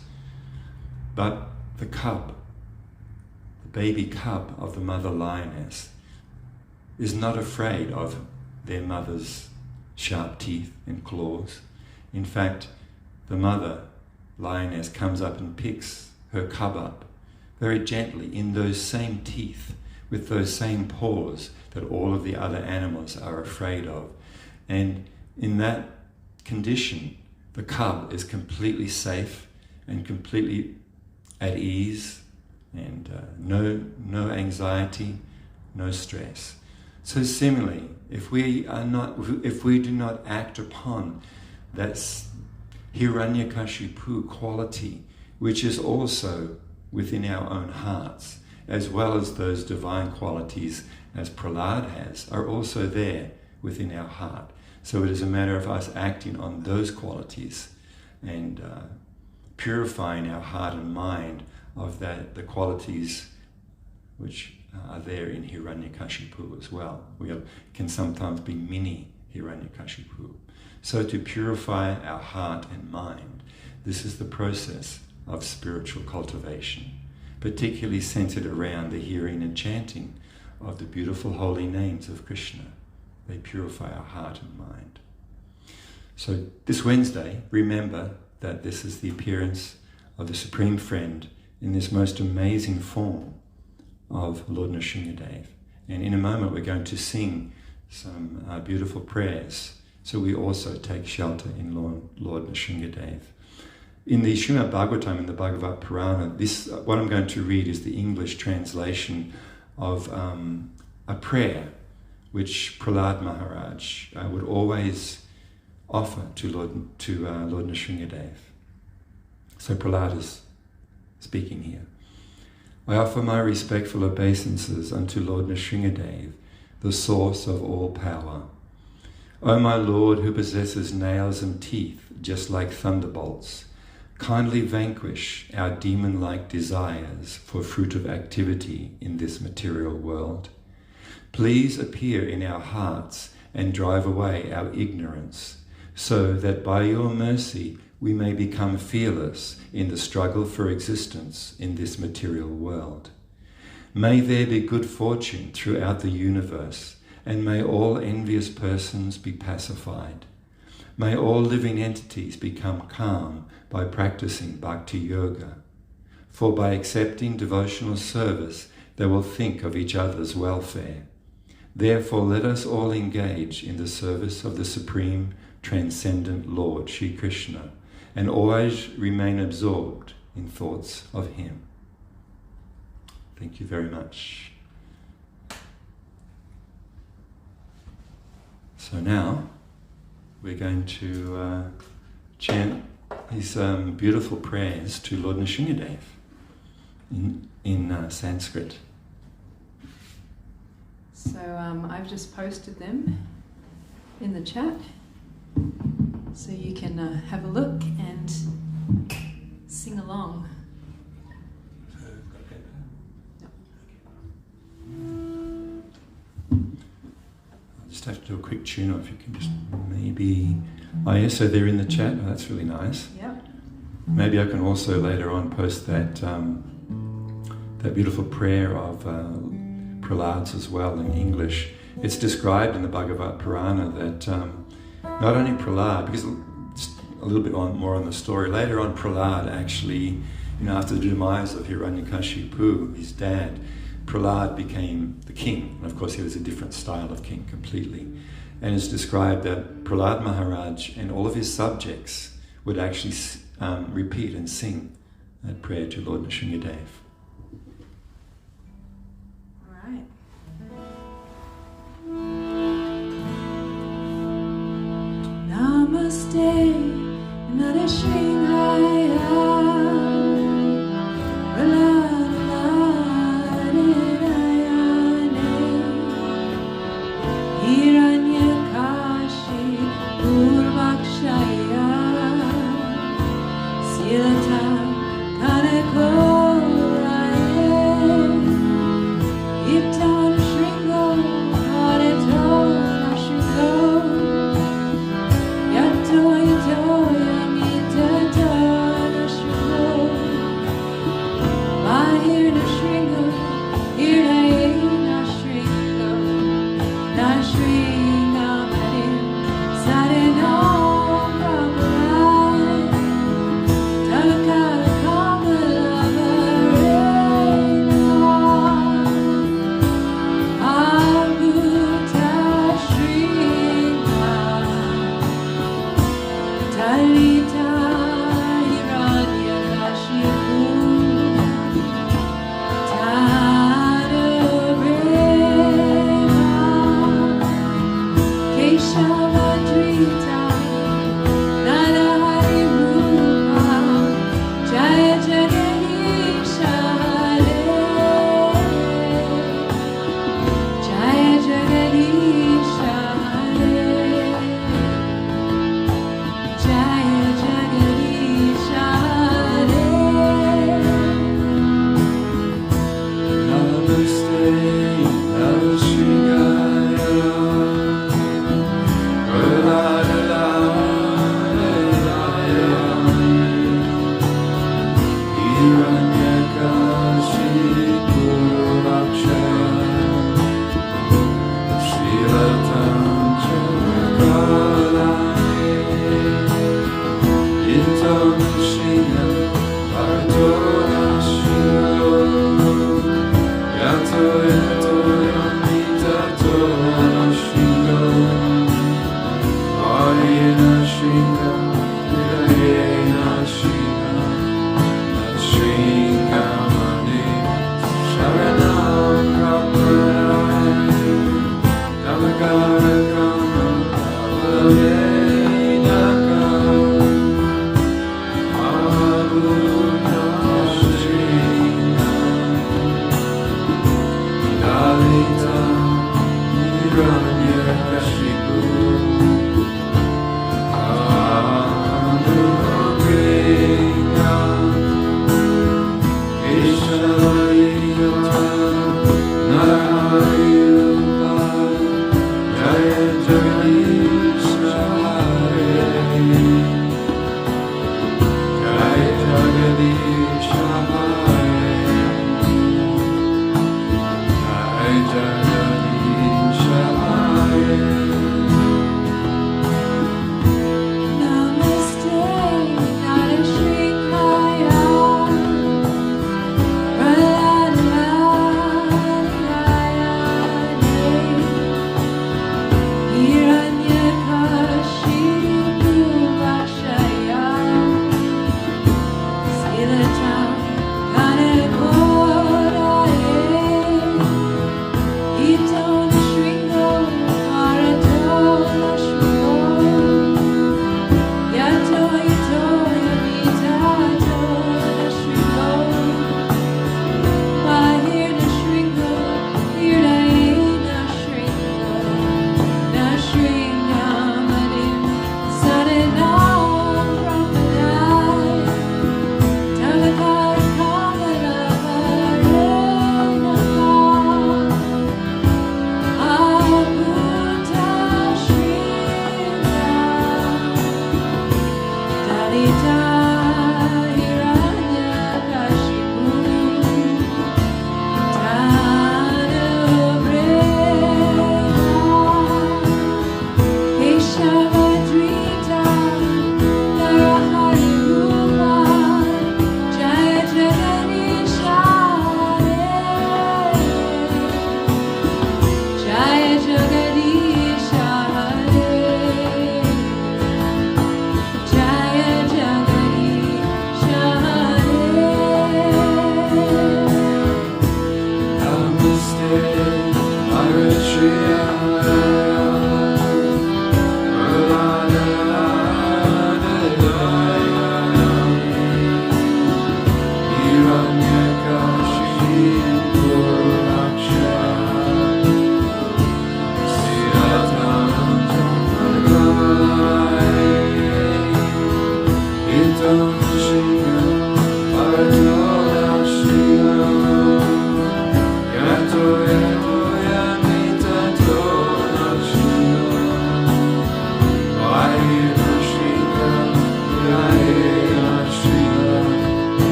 But the cub, the baby cub of the mother lioness, is not afraid of their mother's sharp teeth and claws. In fact, the mother lioness comes up and picks her cub up very gently in those same teeth, with those same paws that all of the other animals are afraid of. And in that condition, the cub is completely safe and completely at ease, and no anxiety, no stress. So similarly, if we do not act upon that Hiranyakashipu quality, which is also within our own hearts, as well as those divine qualities as Prahlad has, are also there within our heart. So it is a matter of us acting on those qualities and purifying our heart and mind of the qualities which are there in Hiranyakashipu as well. We can sometimes be mini Hiranyakashipu. So to purify our heart and mind, this is the process of spiritual cultivation, particularly centered around the hearing and chanting of the beautiful holy names of Krishna. They purify our heart and mind. So this Wednesday, remember that this is the appearance of the Supreme Friend in this most amazing form of Lord Nrsingadev. And in a moment we're going to sing some beautiful prayers, so we also take shelter in Lord Nrsingadev. In the Srimad Bhagavatam, in the Bhagavad Purana, what I'm going to read is the English translation of a prayer which Prahlad Maharaj would always offer to Lord Nrsingadev. So Prahlad is speaking here. I offer my respectful obeisances unto Lord Nrsingadev, the source of all power. O my Lord, who possesses nails and teeth just like thunderbolts, kindly vanquish our demon-like desires for fruit of activity in this material world. Please appear in our hearts and drive away our ignorance, so that by your mercy we may become fearless in the struggle for existence in this material world. May there be good fortune throughout the universe, and may all envious persons be pacified. May all living entities become calm by practicing bhakti yoga. For by accepting devotional service, they will think of each other's welfare. Therefore, let us all engage in the service of the Supreme Transcendent Lord, Shri Krishna, and always remain absorbed in thoughts of Him. Thank you very much. So now, we're going to chant these beautiful prayers to Lord Nrsimhadev in Sanskrit. So I've just posted them in the chat, so you can have a look and sing along. Just have to do a quick tune-up if you can just maybe... Oh yeah, so they're in the chat. Oh, that's really nice. Yep. Maybe I can also later on post that that beautiful prayer of Prahlad's as well in English. It's described in the Bhagavad Purana that not only Prahlad, because it's a little bit more on the story, later on Prahlad actually, after the demise of Hiranyakashipu, his dad, Prahlad became the king, and of course he was a different style of king completely. And it's described that Prahlad Maharaj and all of his subjects would actually repeat and sing that prayer to Lord Nrsimhadev. All right. Namaste, Narashinhaya. Yato yato yamita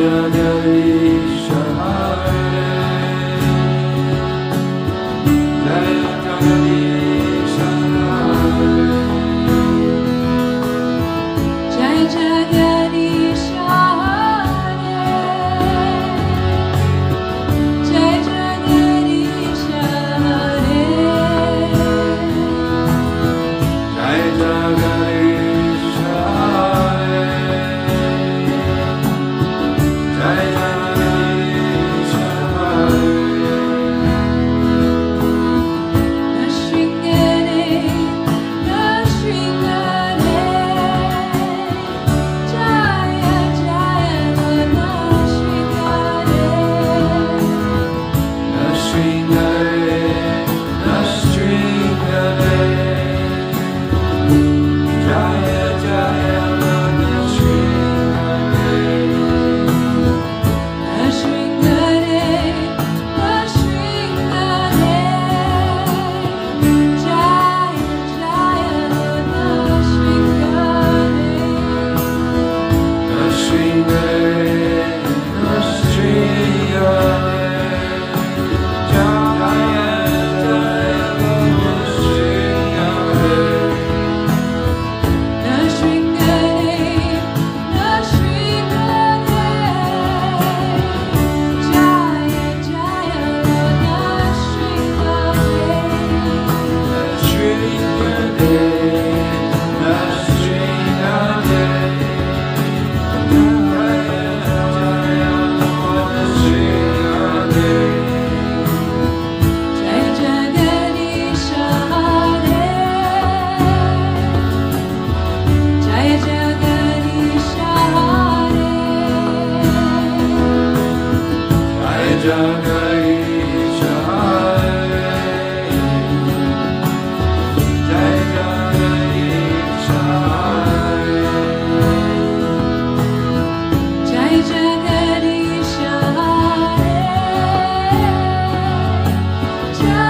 Jagadish Hare, Jai Jagadish Hare, Jai Jagadish Hare, Jai Jagadish Hare, Jai Jagadish Hare, Jai Jagadish Hare. Nashringare, Nashringare, Jaya Jaya Nashringare, Nashringare, Nashringare, Jaya Jaya Nashringare, Nashringare, Nashringare, Jaya Jaya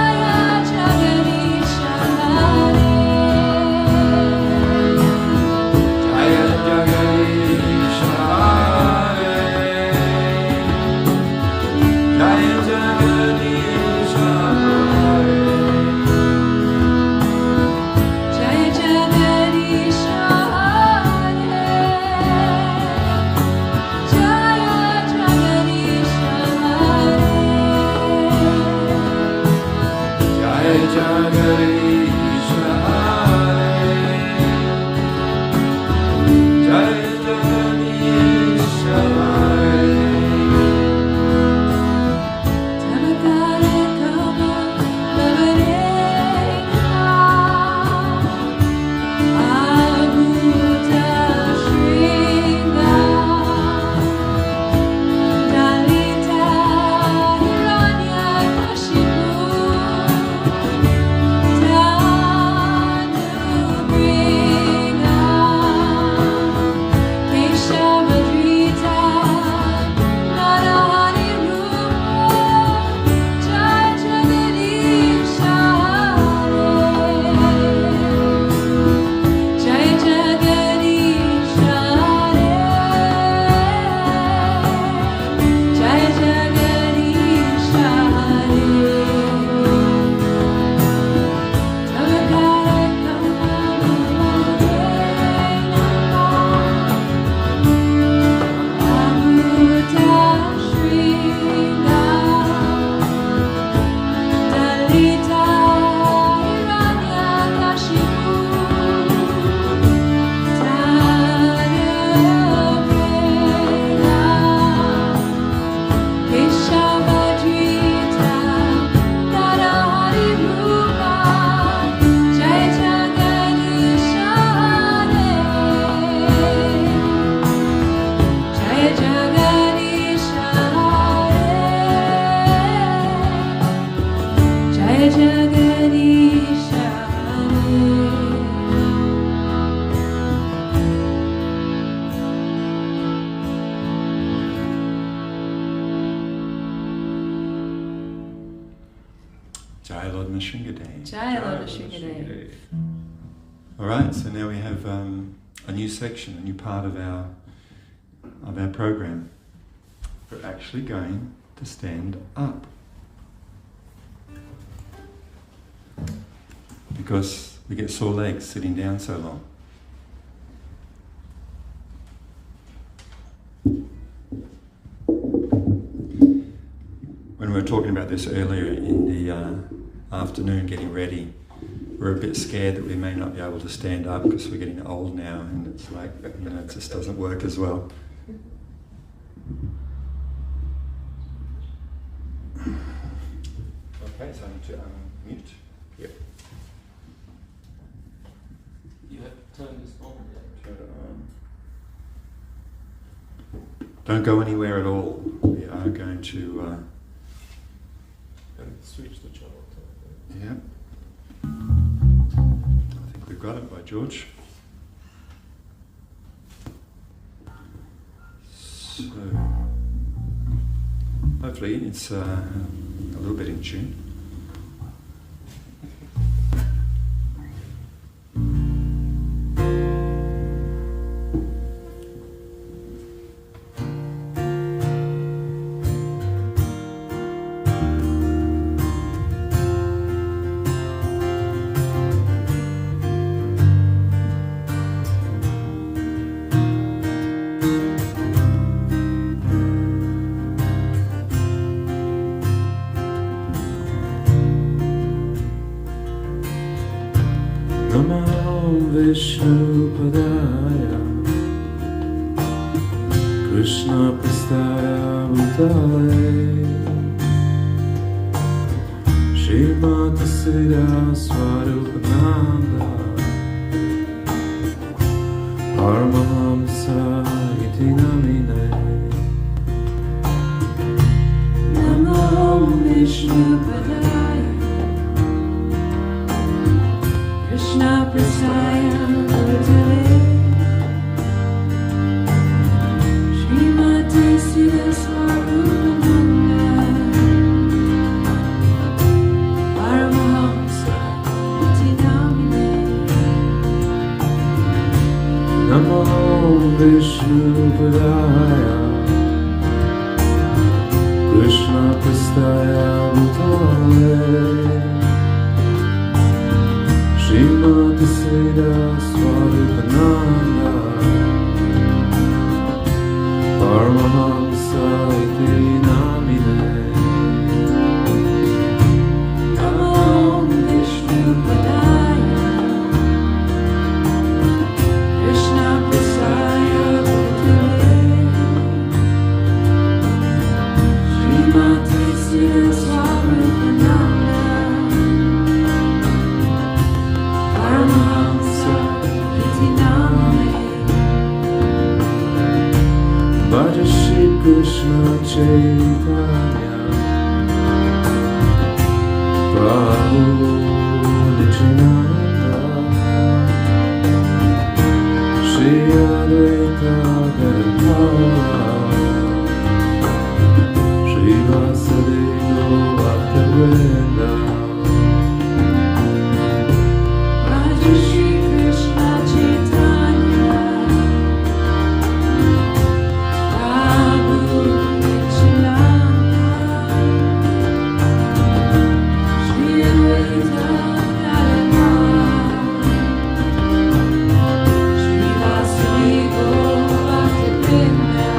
Nashringare. Jai Lord Nrsimhadev. Jai Lord Nrsimhadev. All right, so now we have a new section, a new part of our program. we're actually going to stand up. Because we get sore legs sitting down so long. When we were talking about this earlier in the afternoon, getting ready, we're a bit scared that we may not be able to stand up because we're getting old now, and it's like, it just doesn't work as well. Okay, so I need to unmute. Yep. You have to turn this on. Turn it on. Don't go anywhere at all. We are going to... And switch the channel. yeah. I think we've got it by George. So, hopefully it's a little bit in tune. Vishnupadaya Krishna Prastaya Bhutale Shrimati Sira Swarupananda Paramahamsa Iti Namine Namo Vishnupadaya Krishna Prasaya Bhutale Srimati Sira Swarupananda Paramahamsa Iti Namine Namo Vishnupadaya Krishna Prastaya Bhutale Shrimati Sira Swarupananda Paramahamsa Iti Namine Namo Vishnupadaya Krishna Prasaya Bhutale Srimati Sira Swarupananda Paramahamsa Iti Namine Bhaja Shri Krishna Chaitanya Prabhu Nityananda Shri Advaita Gadadhara Shri Vasudeva Bhaktavrinda Raja Shri Krishna Chaitanya Prabhu Nityananda Shri Advaita Gadadhara Shri Vasudeva Bhaktavrinda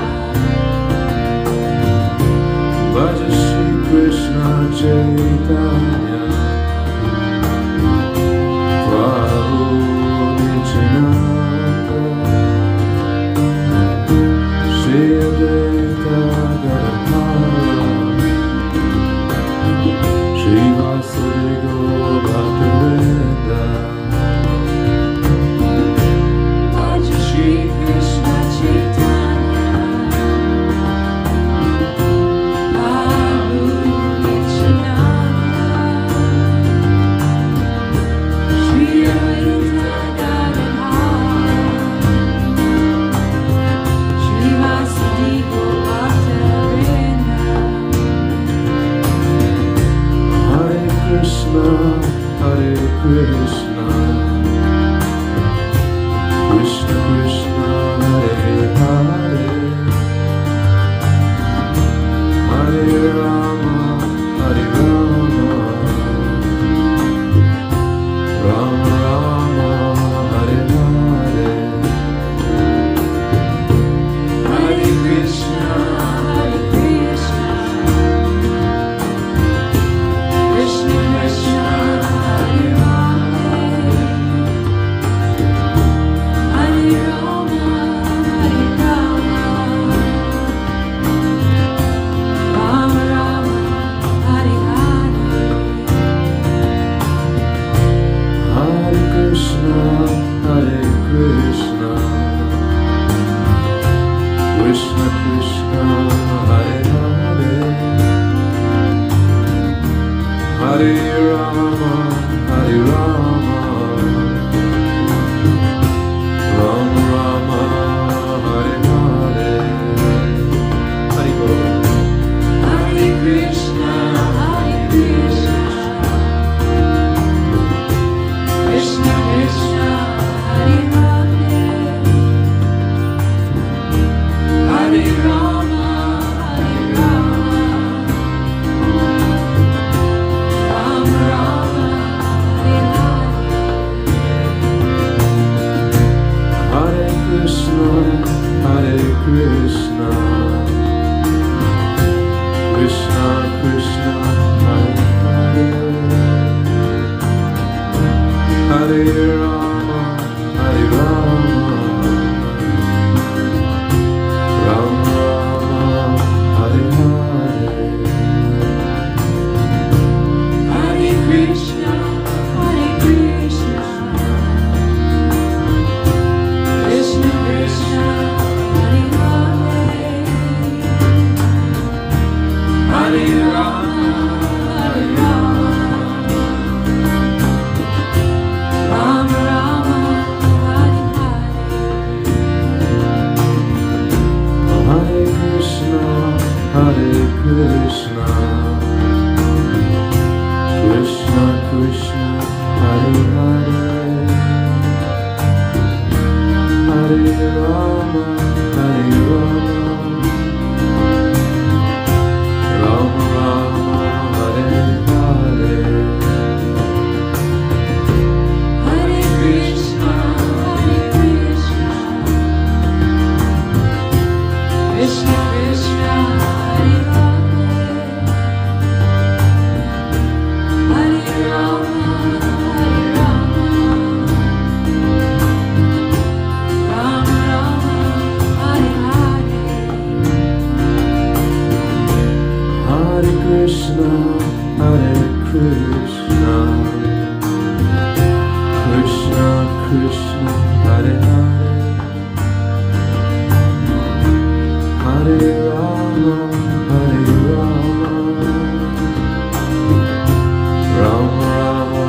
Krishna Krishna Hare Hare Hare Rama Hare Rama Rama Rama Hare Hare Hare Bol Hare Krishna, Hare Krishna, Krishna Krishna, Hare Hare, Hare Rama, Hare Rama, Rama Rama, Hare Hare. Hare Krishna Hare Krishna Krishna Krishna Hare Hare Hare Rama Hare Rama Rama Rama Hare Hare Hare Krishna, Hare Krishna, Krishna Krishna, Hare Hare, Hare Rama, Hare Rama, Rama Rama, Hare Hare. Hare Krishna Hare Krishna Krishna Krishna Hare Hare Hare Rama Hare Rama Rama Rama Hare Hare Hare Krishna, Hare Krishna, Krishna Krishna, Hare Hare, Hare Rama, Hare Rama, Rama Rama, Hare Hare. Hare Krishna Hare Krishna Krishna Krishna Hare Hare Hare Rama Hare Rama Rama Rama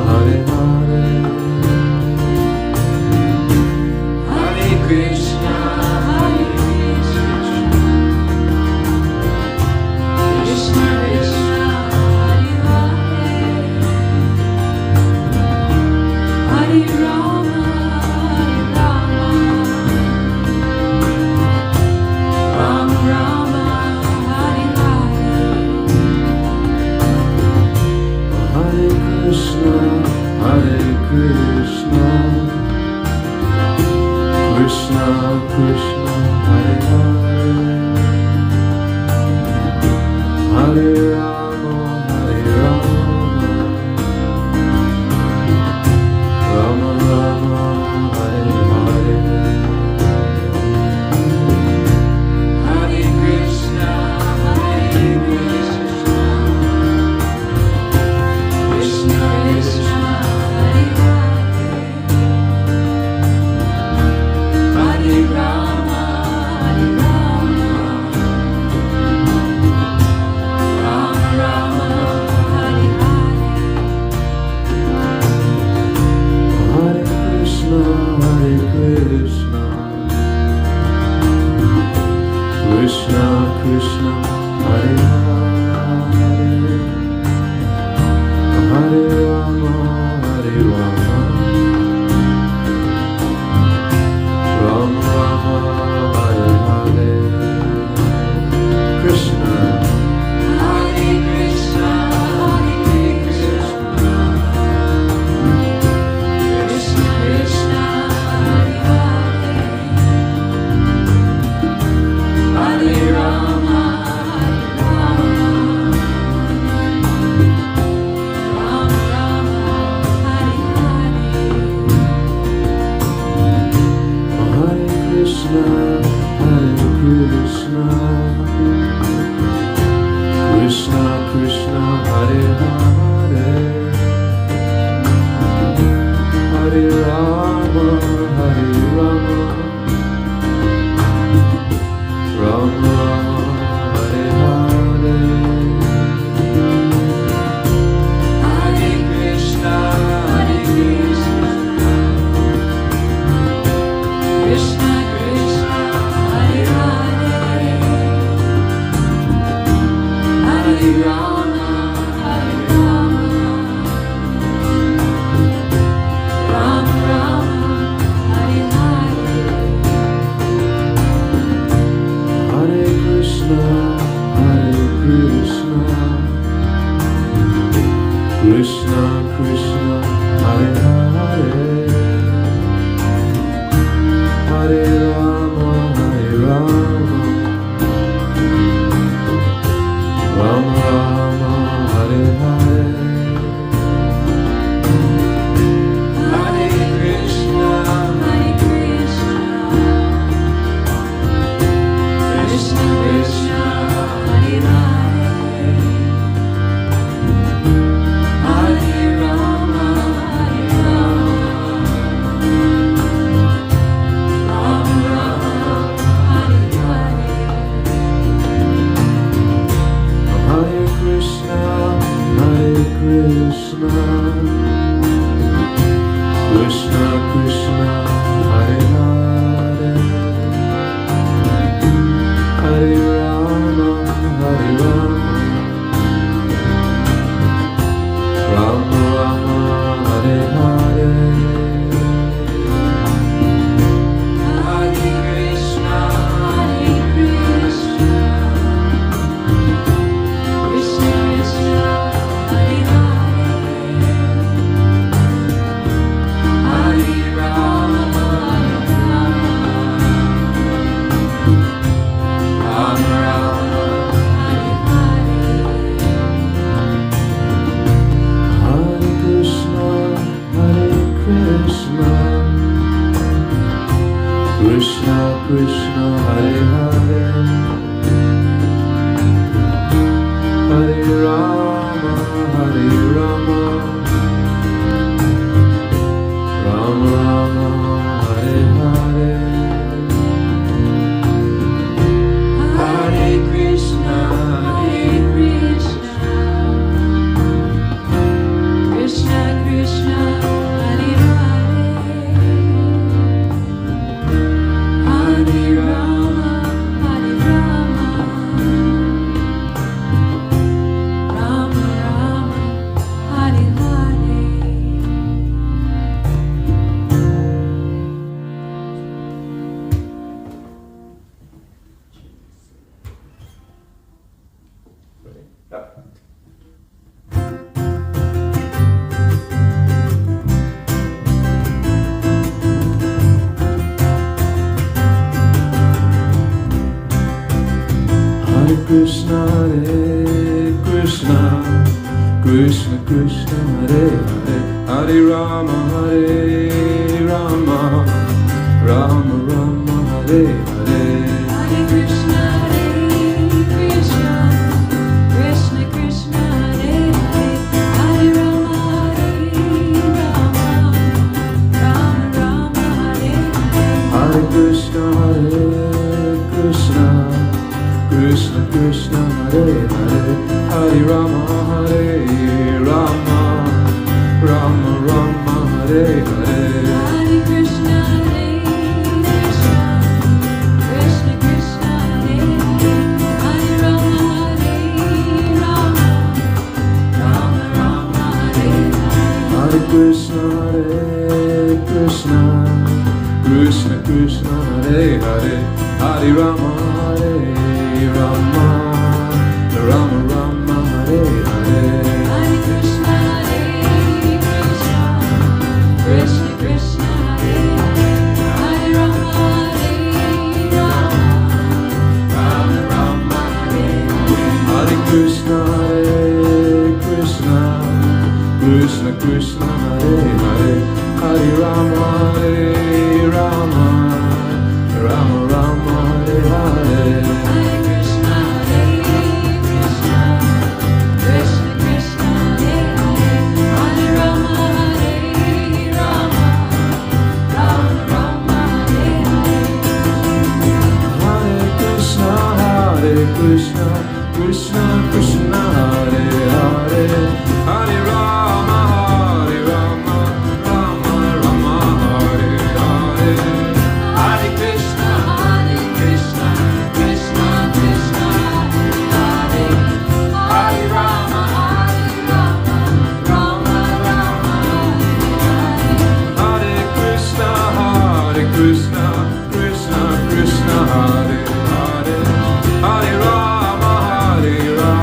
Hare Hare Hare Krishna, Hare Krishna, Krishna Krishna, Hare Hare, Hare Rama, Hare Rama, Rama Rama, Hare Hare. Hare Krishna Hare Krishna Krishna Krishna Hare Hare Hare Rama Hare Rama Rama Rama Hare Hare Hare Krishna, Hare Krishna, Krishna Krishna, Hare Hare, Hare Rama, Hare Rama, Rama Rama, Hare Hare. Hare Krishna Hare Krishna Krishna Krishna Hare Hare Hare Rama Hare Rama Rama Rama Hare Hare Krishna Hare Krishna, Hare Krishna, Krishna Krishna, Hare Hare, Hare Rama, Hare Rama, Rama Rama, Hare Hare. Hare Krishna Hare Krishna Krishna Krishna Hare Hare Hare Rama Hare Rama Krishna Krishna Hare Hare Hare Rama Rama Rama Hare Hare Hare Krishna, Hare Krishna, Krishna Krishna, Hare Hare, Hare Rama, Hare Rama, Rama Rama, Hare Hare. Hare Krishna Hare Krishna Krishna Krishna Hare Hare Hare Rama Hare Rama Rama Rama Hare Hare Hare Krishna, Hare Krishna, Krishna Krishna, Hare Hare, Hare Rama, Hare Rama, Rama Rama, Hare Hare. Hare Krishna Hare Krishna Krishna Krishna Hare Hare Hare Rama Hare Rama Rama Rama Hare Hare Hare Krishna, Hare Krishna, Krishna Krishna, Hare Hare, Hare Rama, Hare Rama, Rama Rama, Hare Hare. Hare Krishna Hare Krishna Krishna Krishna Hare Hare Hare Rama Hare Rama Rama Rama Hare Hare Hare Krishna, Hare Krishna, Krishna Krishna, Hare Hare, Hare Rama, Hare Rama, Rama Rama, Hare Hare. Hare Krishna Hare Krishna Krishna Krishna Hare Hare Hare Rama Hare Rama Rama Rama Hare Hare Hare Krishna, Hare Krishna, Krishna Krishna, Hare Hare, Hare Rama, Hare Rama, Rama Rama, Hare Hare. Hare Krishna Hare Krishna Krishna Krishna Hare Hare Hare Rama Hare Rama Rama Rama Hare Hare Hare Krishna, Hare Krishna, Krishna Krishna, Hare Hare, Hare Rama, Hare Rama, Rama Rama, Hare Hare. Hare Krishna Hare Krishna Krishna Krishna Hare Hare Hare Rama Hare Rama Rama Rama Hare Hare Hare Krishna, Hare Krishna, Krishna Krishna, Hare Hare, Hare Rama, Hare Rama, Rama Rama, Hare Hare. Hare Krishna Hare Krishna Krishna Krishna Hare Hare Hare Rama Hare Rama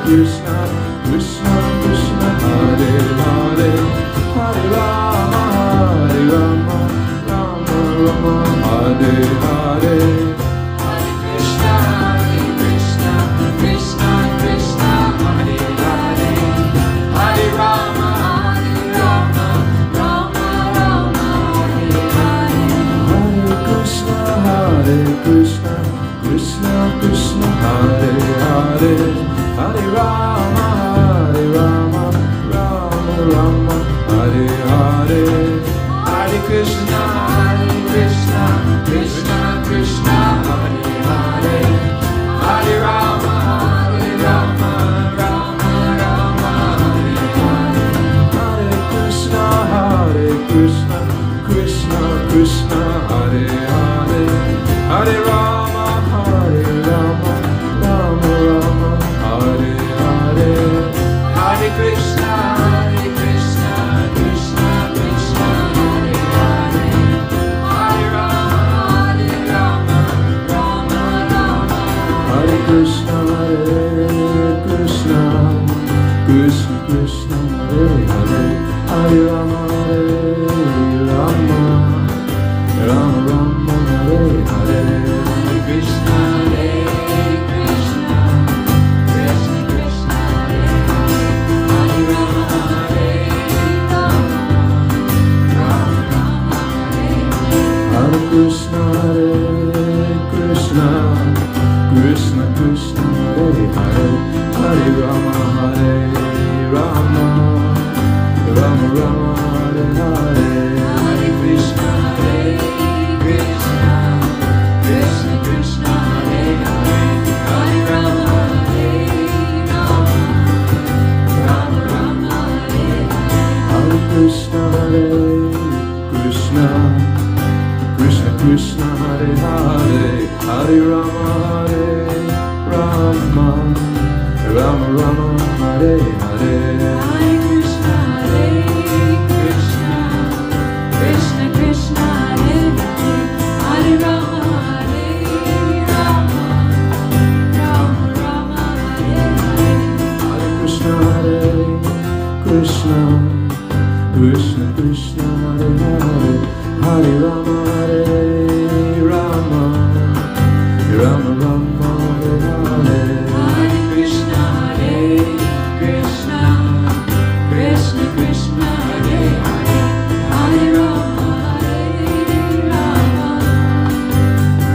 Krishna, Krishna Krishna, Hare Hare, Hare Rama, Hare Rama, Rama Rama, Hare Hare. Hare Krishna, Krishna Krishna, Hare Hare, Hare Rama, Rama Rama, Hare Hare. Hare Krishna, Krishna Krishna, Hare Hare, Hare Rama, Rama Rama, Hare Hare. Hare Krishna, Krishna Krishna, Hare Hare, Hare Rama, Rama Rama, Hare Hare. Hare Krishna, Krishna Krishna, Hare Hare, Hare Rama, Rama Rama, Hare Hare. Hare Krishna, Krishna Krishna, Hare Hare, Hare Rama, Rama Rama. Hare Krishna, Krishna Krishna, Hare Hare, Hare Rama, Rama Rama, Hare Hare. Hare Krishna, Krishna Krishna, Hare Hare, Hare Rama, Rama Rama, Hare Hare. Hare Krishna, Krishna Krishna, Hare Hare, Hare Rama, Rama Rama, Hare Hare. Hare Krishna, Krishna Krishna, Hare Hare, Hare Rama, Rama Rama, Hare Hare. Hare Krishna, Krishna Krishna, Hare Hare, Hare Rama, Rama Rama, Hare Hare. Hare Krishna, Krishna Krishna, Hare Hare, Hare Rama, Rama Rama, Hare Hare. Hare Krishna, Krishna Krishna, Hare Hare, Hare Rama, Rama Rama, Hare Hare. Hare Krishna, Krishna Krishna, Hare Hare, Hare Rama,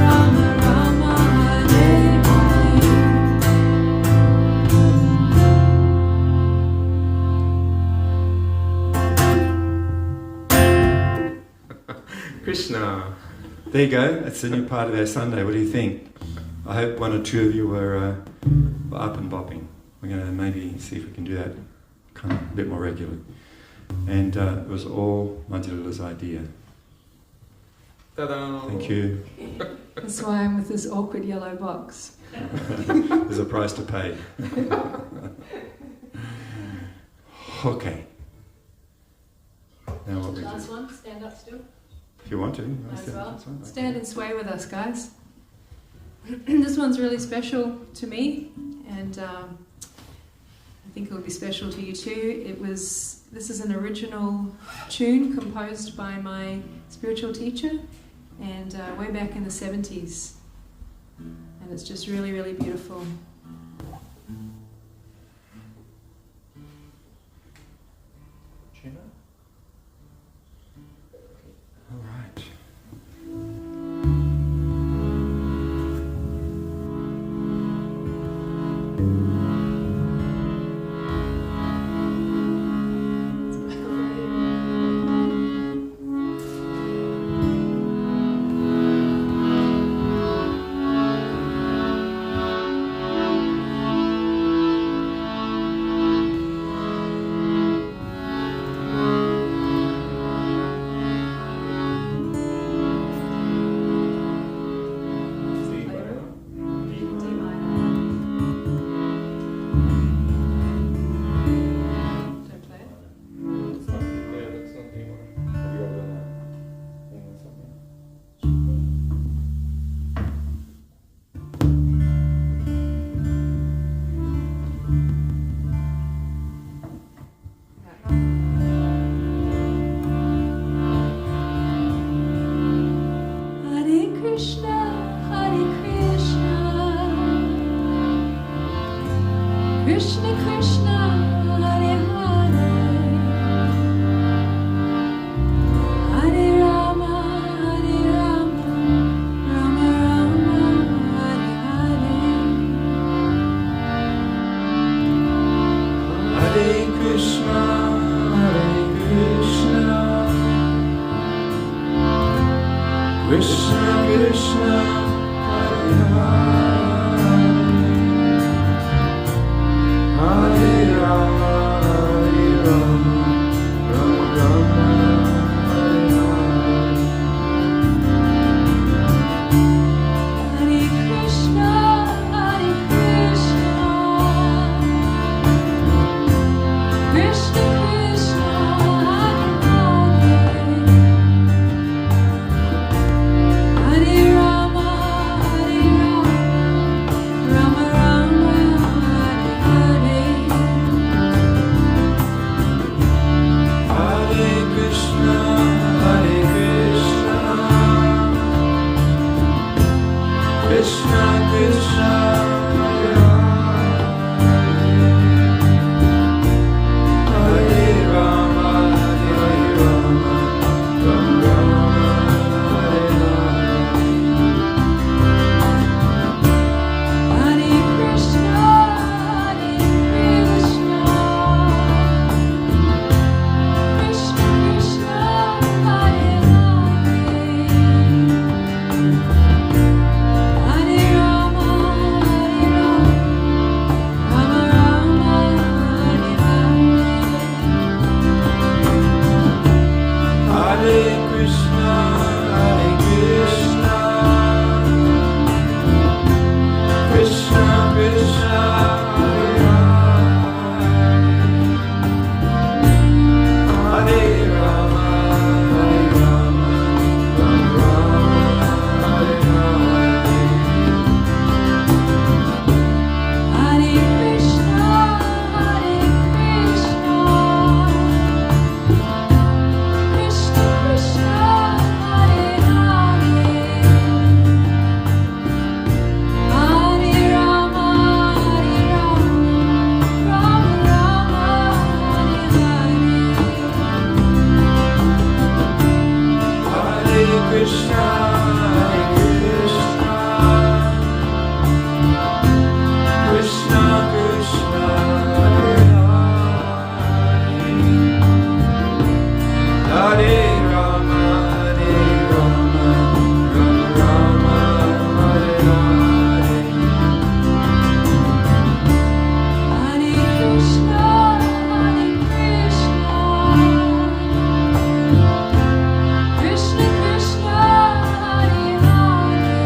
Rama Rama, Hare Hare. Krishna. There you go. That's the new part of our Sunday. What do you think? I hope one or two of you were up and bopping. We're going to maybe see if we can do that kind of a bit more regularly. And it was all Manjula's idea. Ta-da! Thank you. That's why I'm with this awkward yellow box. There's a price to pay. Okay. Now what we do? Last one, stand up still. If you want to. Might as well. That's fine. Stand and sway with us, guys. This one's really special to me, and I think it'll be special to you too. This is an original tune composed by my spiritual teacher, and way back in the 70s, and it's just really, really beautiful. All right. Krishna, Hare Krishna, Krishna Krishna, Hare Hare, Hare Rama, Rama Rama, Hare Hare. Hare Krishna, Krishna Krishna, Hare Hare, Hare Rama, Rama Rama, Hare Hare. Hare Krishna, Krishna Krishna, Hare Hare, Hare Rama, Rama Rama, Hare Hare. Hare Krishna, Krishna Krishna, Hare Hare, Hare Rama, Rama Rama, Hare Hare. Hare Krishna, Krishna Krishna, Hare Hare, Hare Rama, Rama Rama, Hare Hare. Hare Krishna, Krishna Krishna, Hare Hare, Hare Rama, Rama Rama, Hare Hare. Hare Krishna, Krishna Krishna, Hare Hare, Hare Rama, Rama Rama, Hare Hare. Hare Krishna, Krishna Krishna, Hare Hare, Hare Rama, Rama Rama, Hare Hare. Hare Krishna, Krishna Krishna, Hare Hare,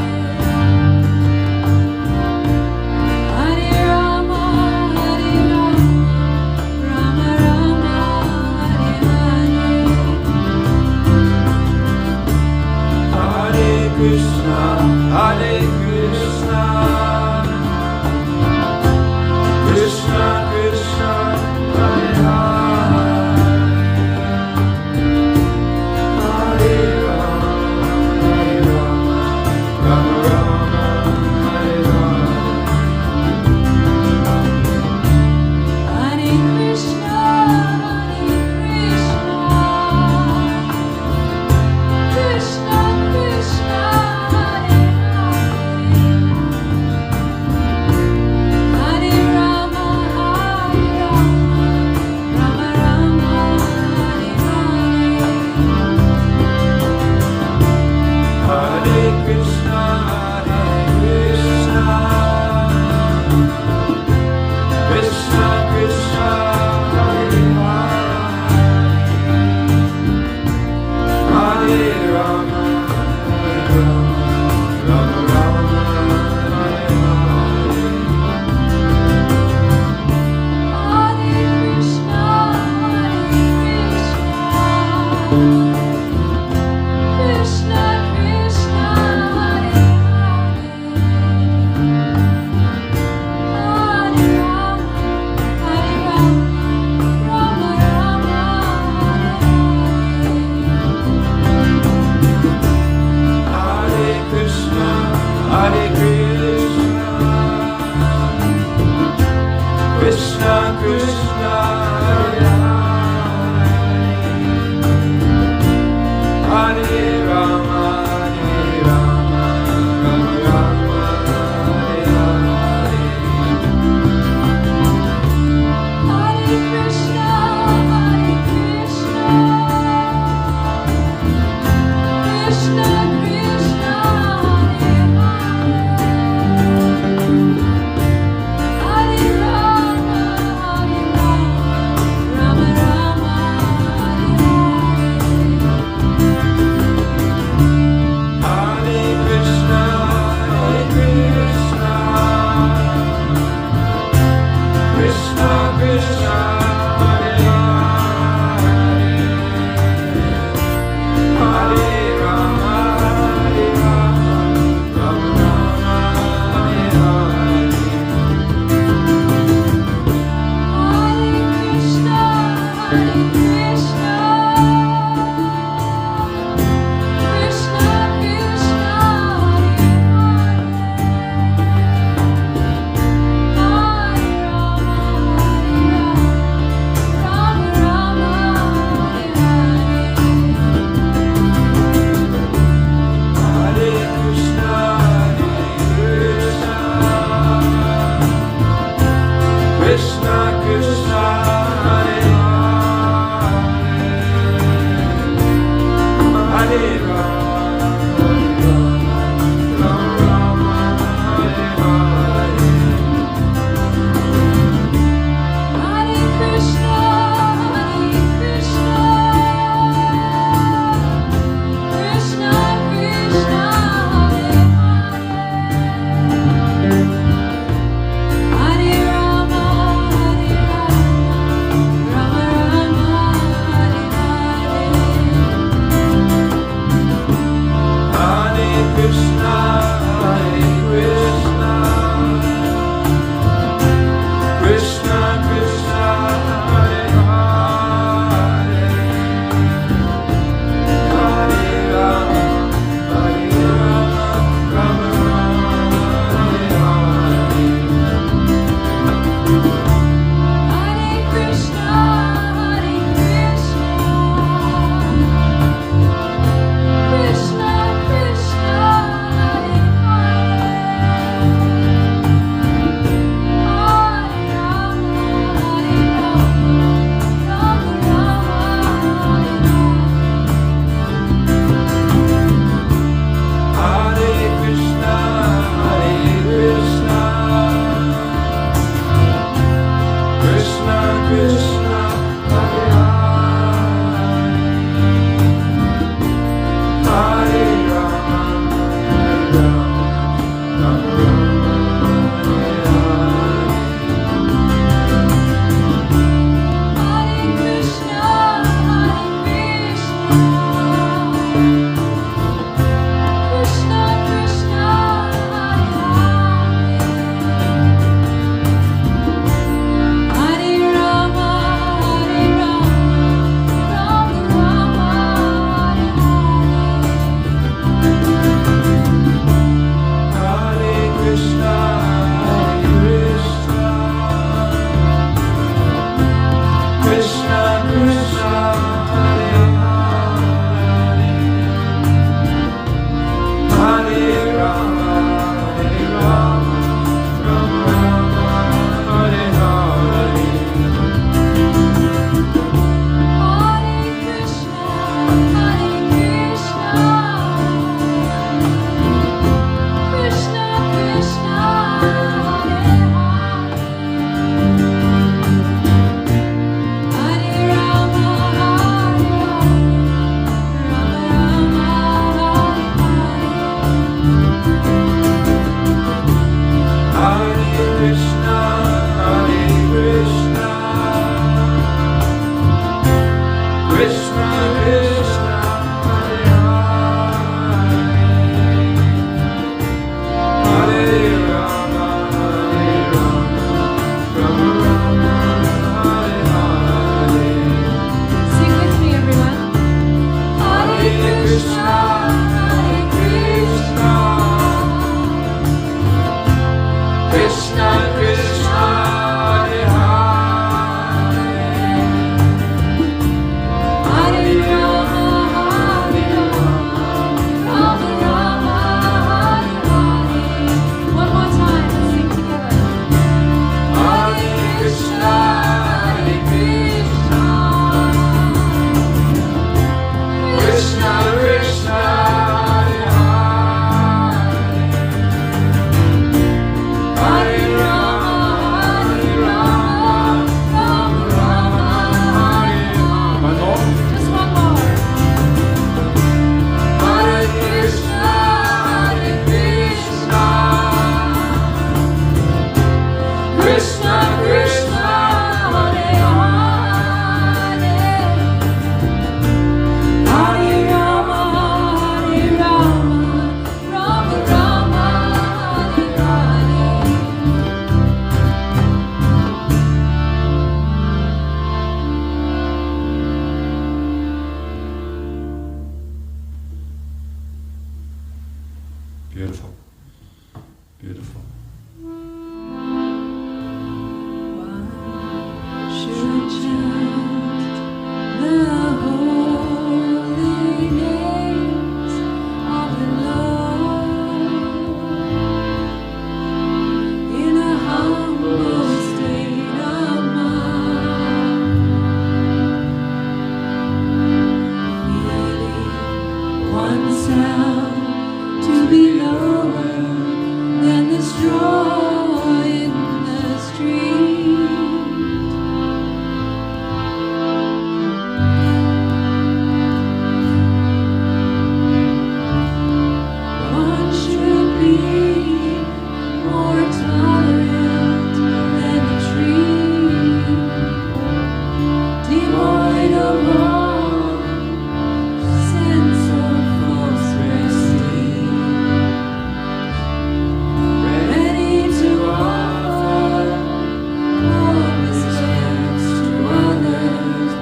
Hare Rama, Rama Rama, Hare Hare. Hare Krishna, Krishna Krishna, Hare Hare, Hare Rama, Rama Rama, Hare Hare. Hare Krishna, Krishna Krishna, Hare Hare, Hare Krishna, Krishna Krishna, Hare Hare, Hare Rama, Hare Rama, Rama Rama, Hare Hare. Hare Krishna, Krishna Krishna, Hare Hare, beautiful. Beautiful. One should chant the holy names of the Lord in a humble state of mind, feeling oneself to be lower than the straw in the street. One should be more tolerant than a tree, devoid of all sense of false prestige, ready to offer all respects to others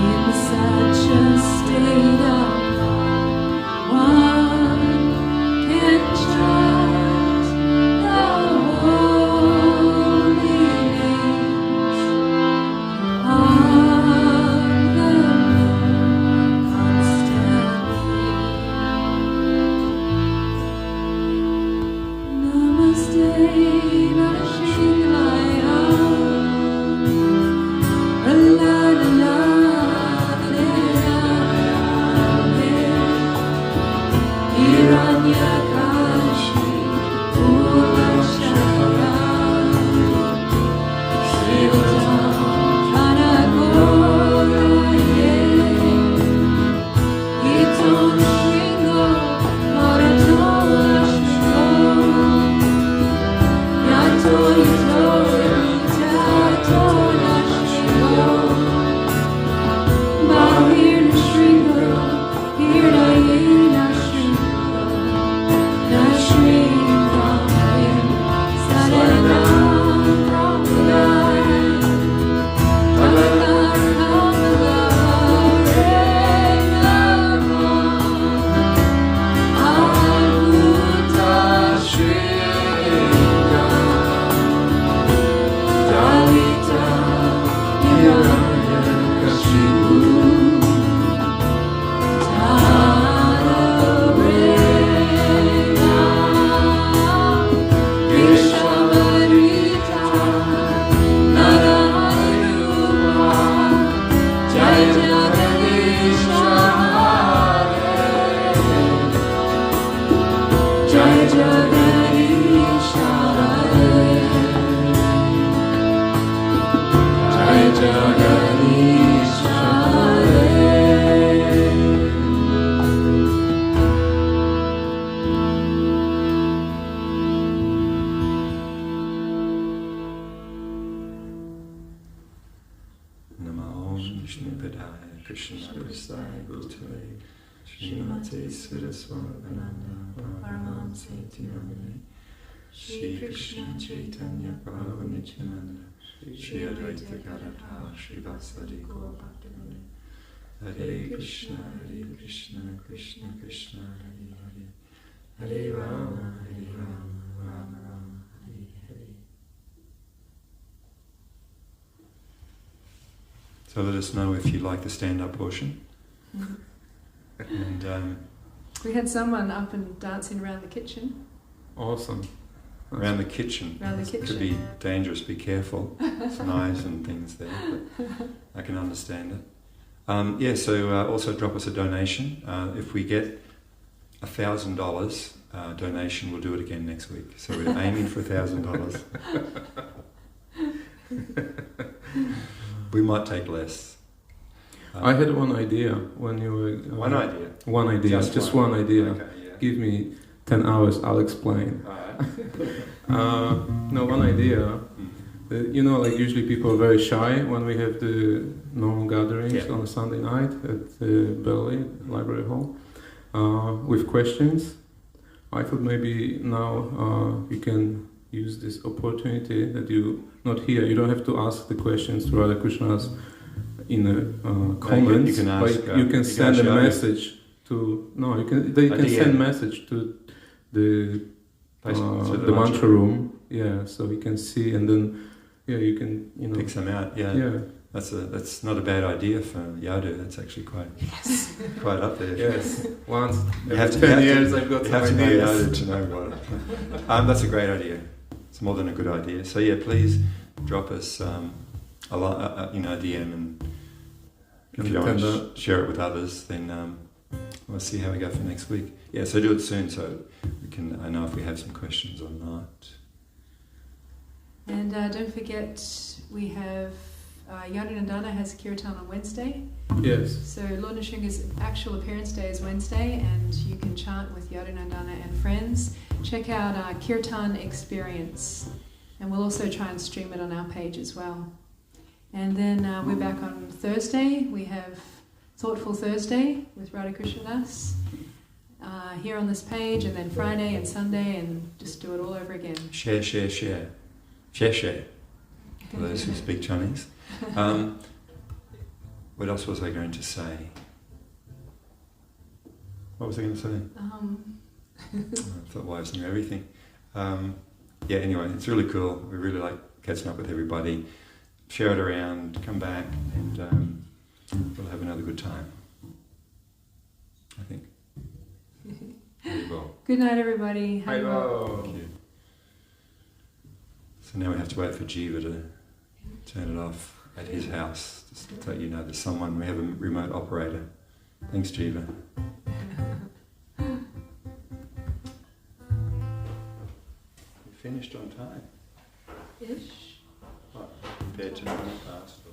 in such a state of one can chant the holy names of the Lord constantly. Namaste, Nashilaya. La la la Hiranyakashi Purashaya Shivatam Kanagoraye Iton Shringo Maratola Shringo Yato Yato Yatatola Shringo Bahir Shringo Hirayena Shringo Nashringo Saranam Prahlad Maharaj Avuta Shringa Dalita Hiranyakashipu Namo Vishnu Padaya Krishna Prasthaya Bhutale Srimate Saraswatananda Paramahamsa Timamani Shri Krishna Chaitanya Prabhu Nityananda Shri Advaita Gadadhara Shri Vasadi Gaura Bhaktivinoda Hare Krishna Krishna Krishna Hare Hare Hare Rama Rama Rama Hare Hare. So let us know if you like the stand-up portion. And We had someone up and dancing around the kitchen. Awesome. around the kitchen. Around the It could kitchen. be dangerous, be careful. There's knives and things there, but I can understand it. So also drop us a donation. If we get $1,000 donation, we'll do it again next week. So we're aiming for $1,000. We might take less. I had one idea when you were... One idea? One idea, just one idea. Okay, yeah. Give me 10 hours, I'll explain. No, one idea. Usually people are very shy when we have the normal gatherings on a Sunday night at Berlin Library Hall with questions. I thought maybe now you can use this opportunity that you not here. You don't have to ask the questions to Radha Krishnas in a comment, you can ask, but you can send a message to no, you can they can DM. send message to the the mantra room. Yeah, so you can see, and then you can pick some out. Yeah. That's not a bad idea for Yadu. That's actually quite up there. Yes, once You have to- 10 you have years to- I've got You some have to know ideas. Yadu to know what. That's a great idea. It's more than a good idea. So yeah, please drop us a DM, and if you don't want to share it with others, then we'll see how we go for next week. Yeah, so do it soon so we can. I know if we have some questions or not. And don't forget, we have Yadunandana has Kirtan on Wednesday. Yes. So Lord Nishinga's actual appearance day is Wednesday, and you can chant with Yadunandana and friends. Check out our Kirtan experience, and we'll also try and stream it on our page as well. And then we're back on Thursday. We have Thoughtful Thursday with Radha Krishnadas here on this page, and then Friday and Sunday, and just do it all over again. Share. For those who speak Chinese. What else was I going to say? What was I going to say? I thought wives knew everything. Anyway, it's really cool. We really like catching up with everybody. Share it around, come back, and we'll have another good time. I think. Very well. Good night, everybody. Hello. Thank you. So now we have to wait for Jiva to turn it off at his house. Just to let you know there's someone, we have a remote operator. Thanks, Jiva. We finished on time. Ish. What, compared to the past? Or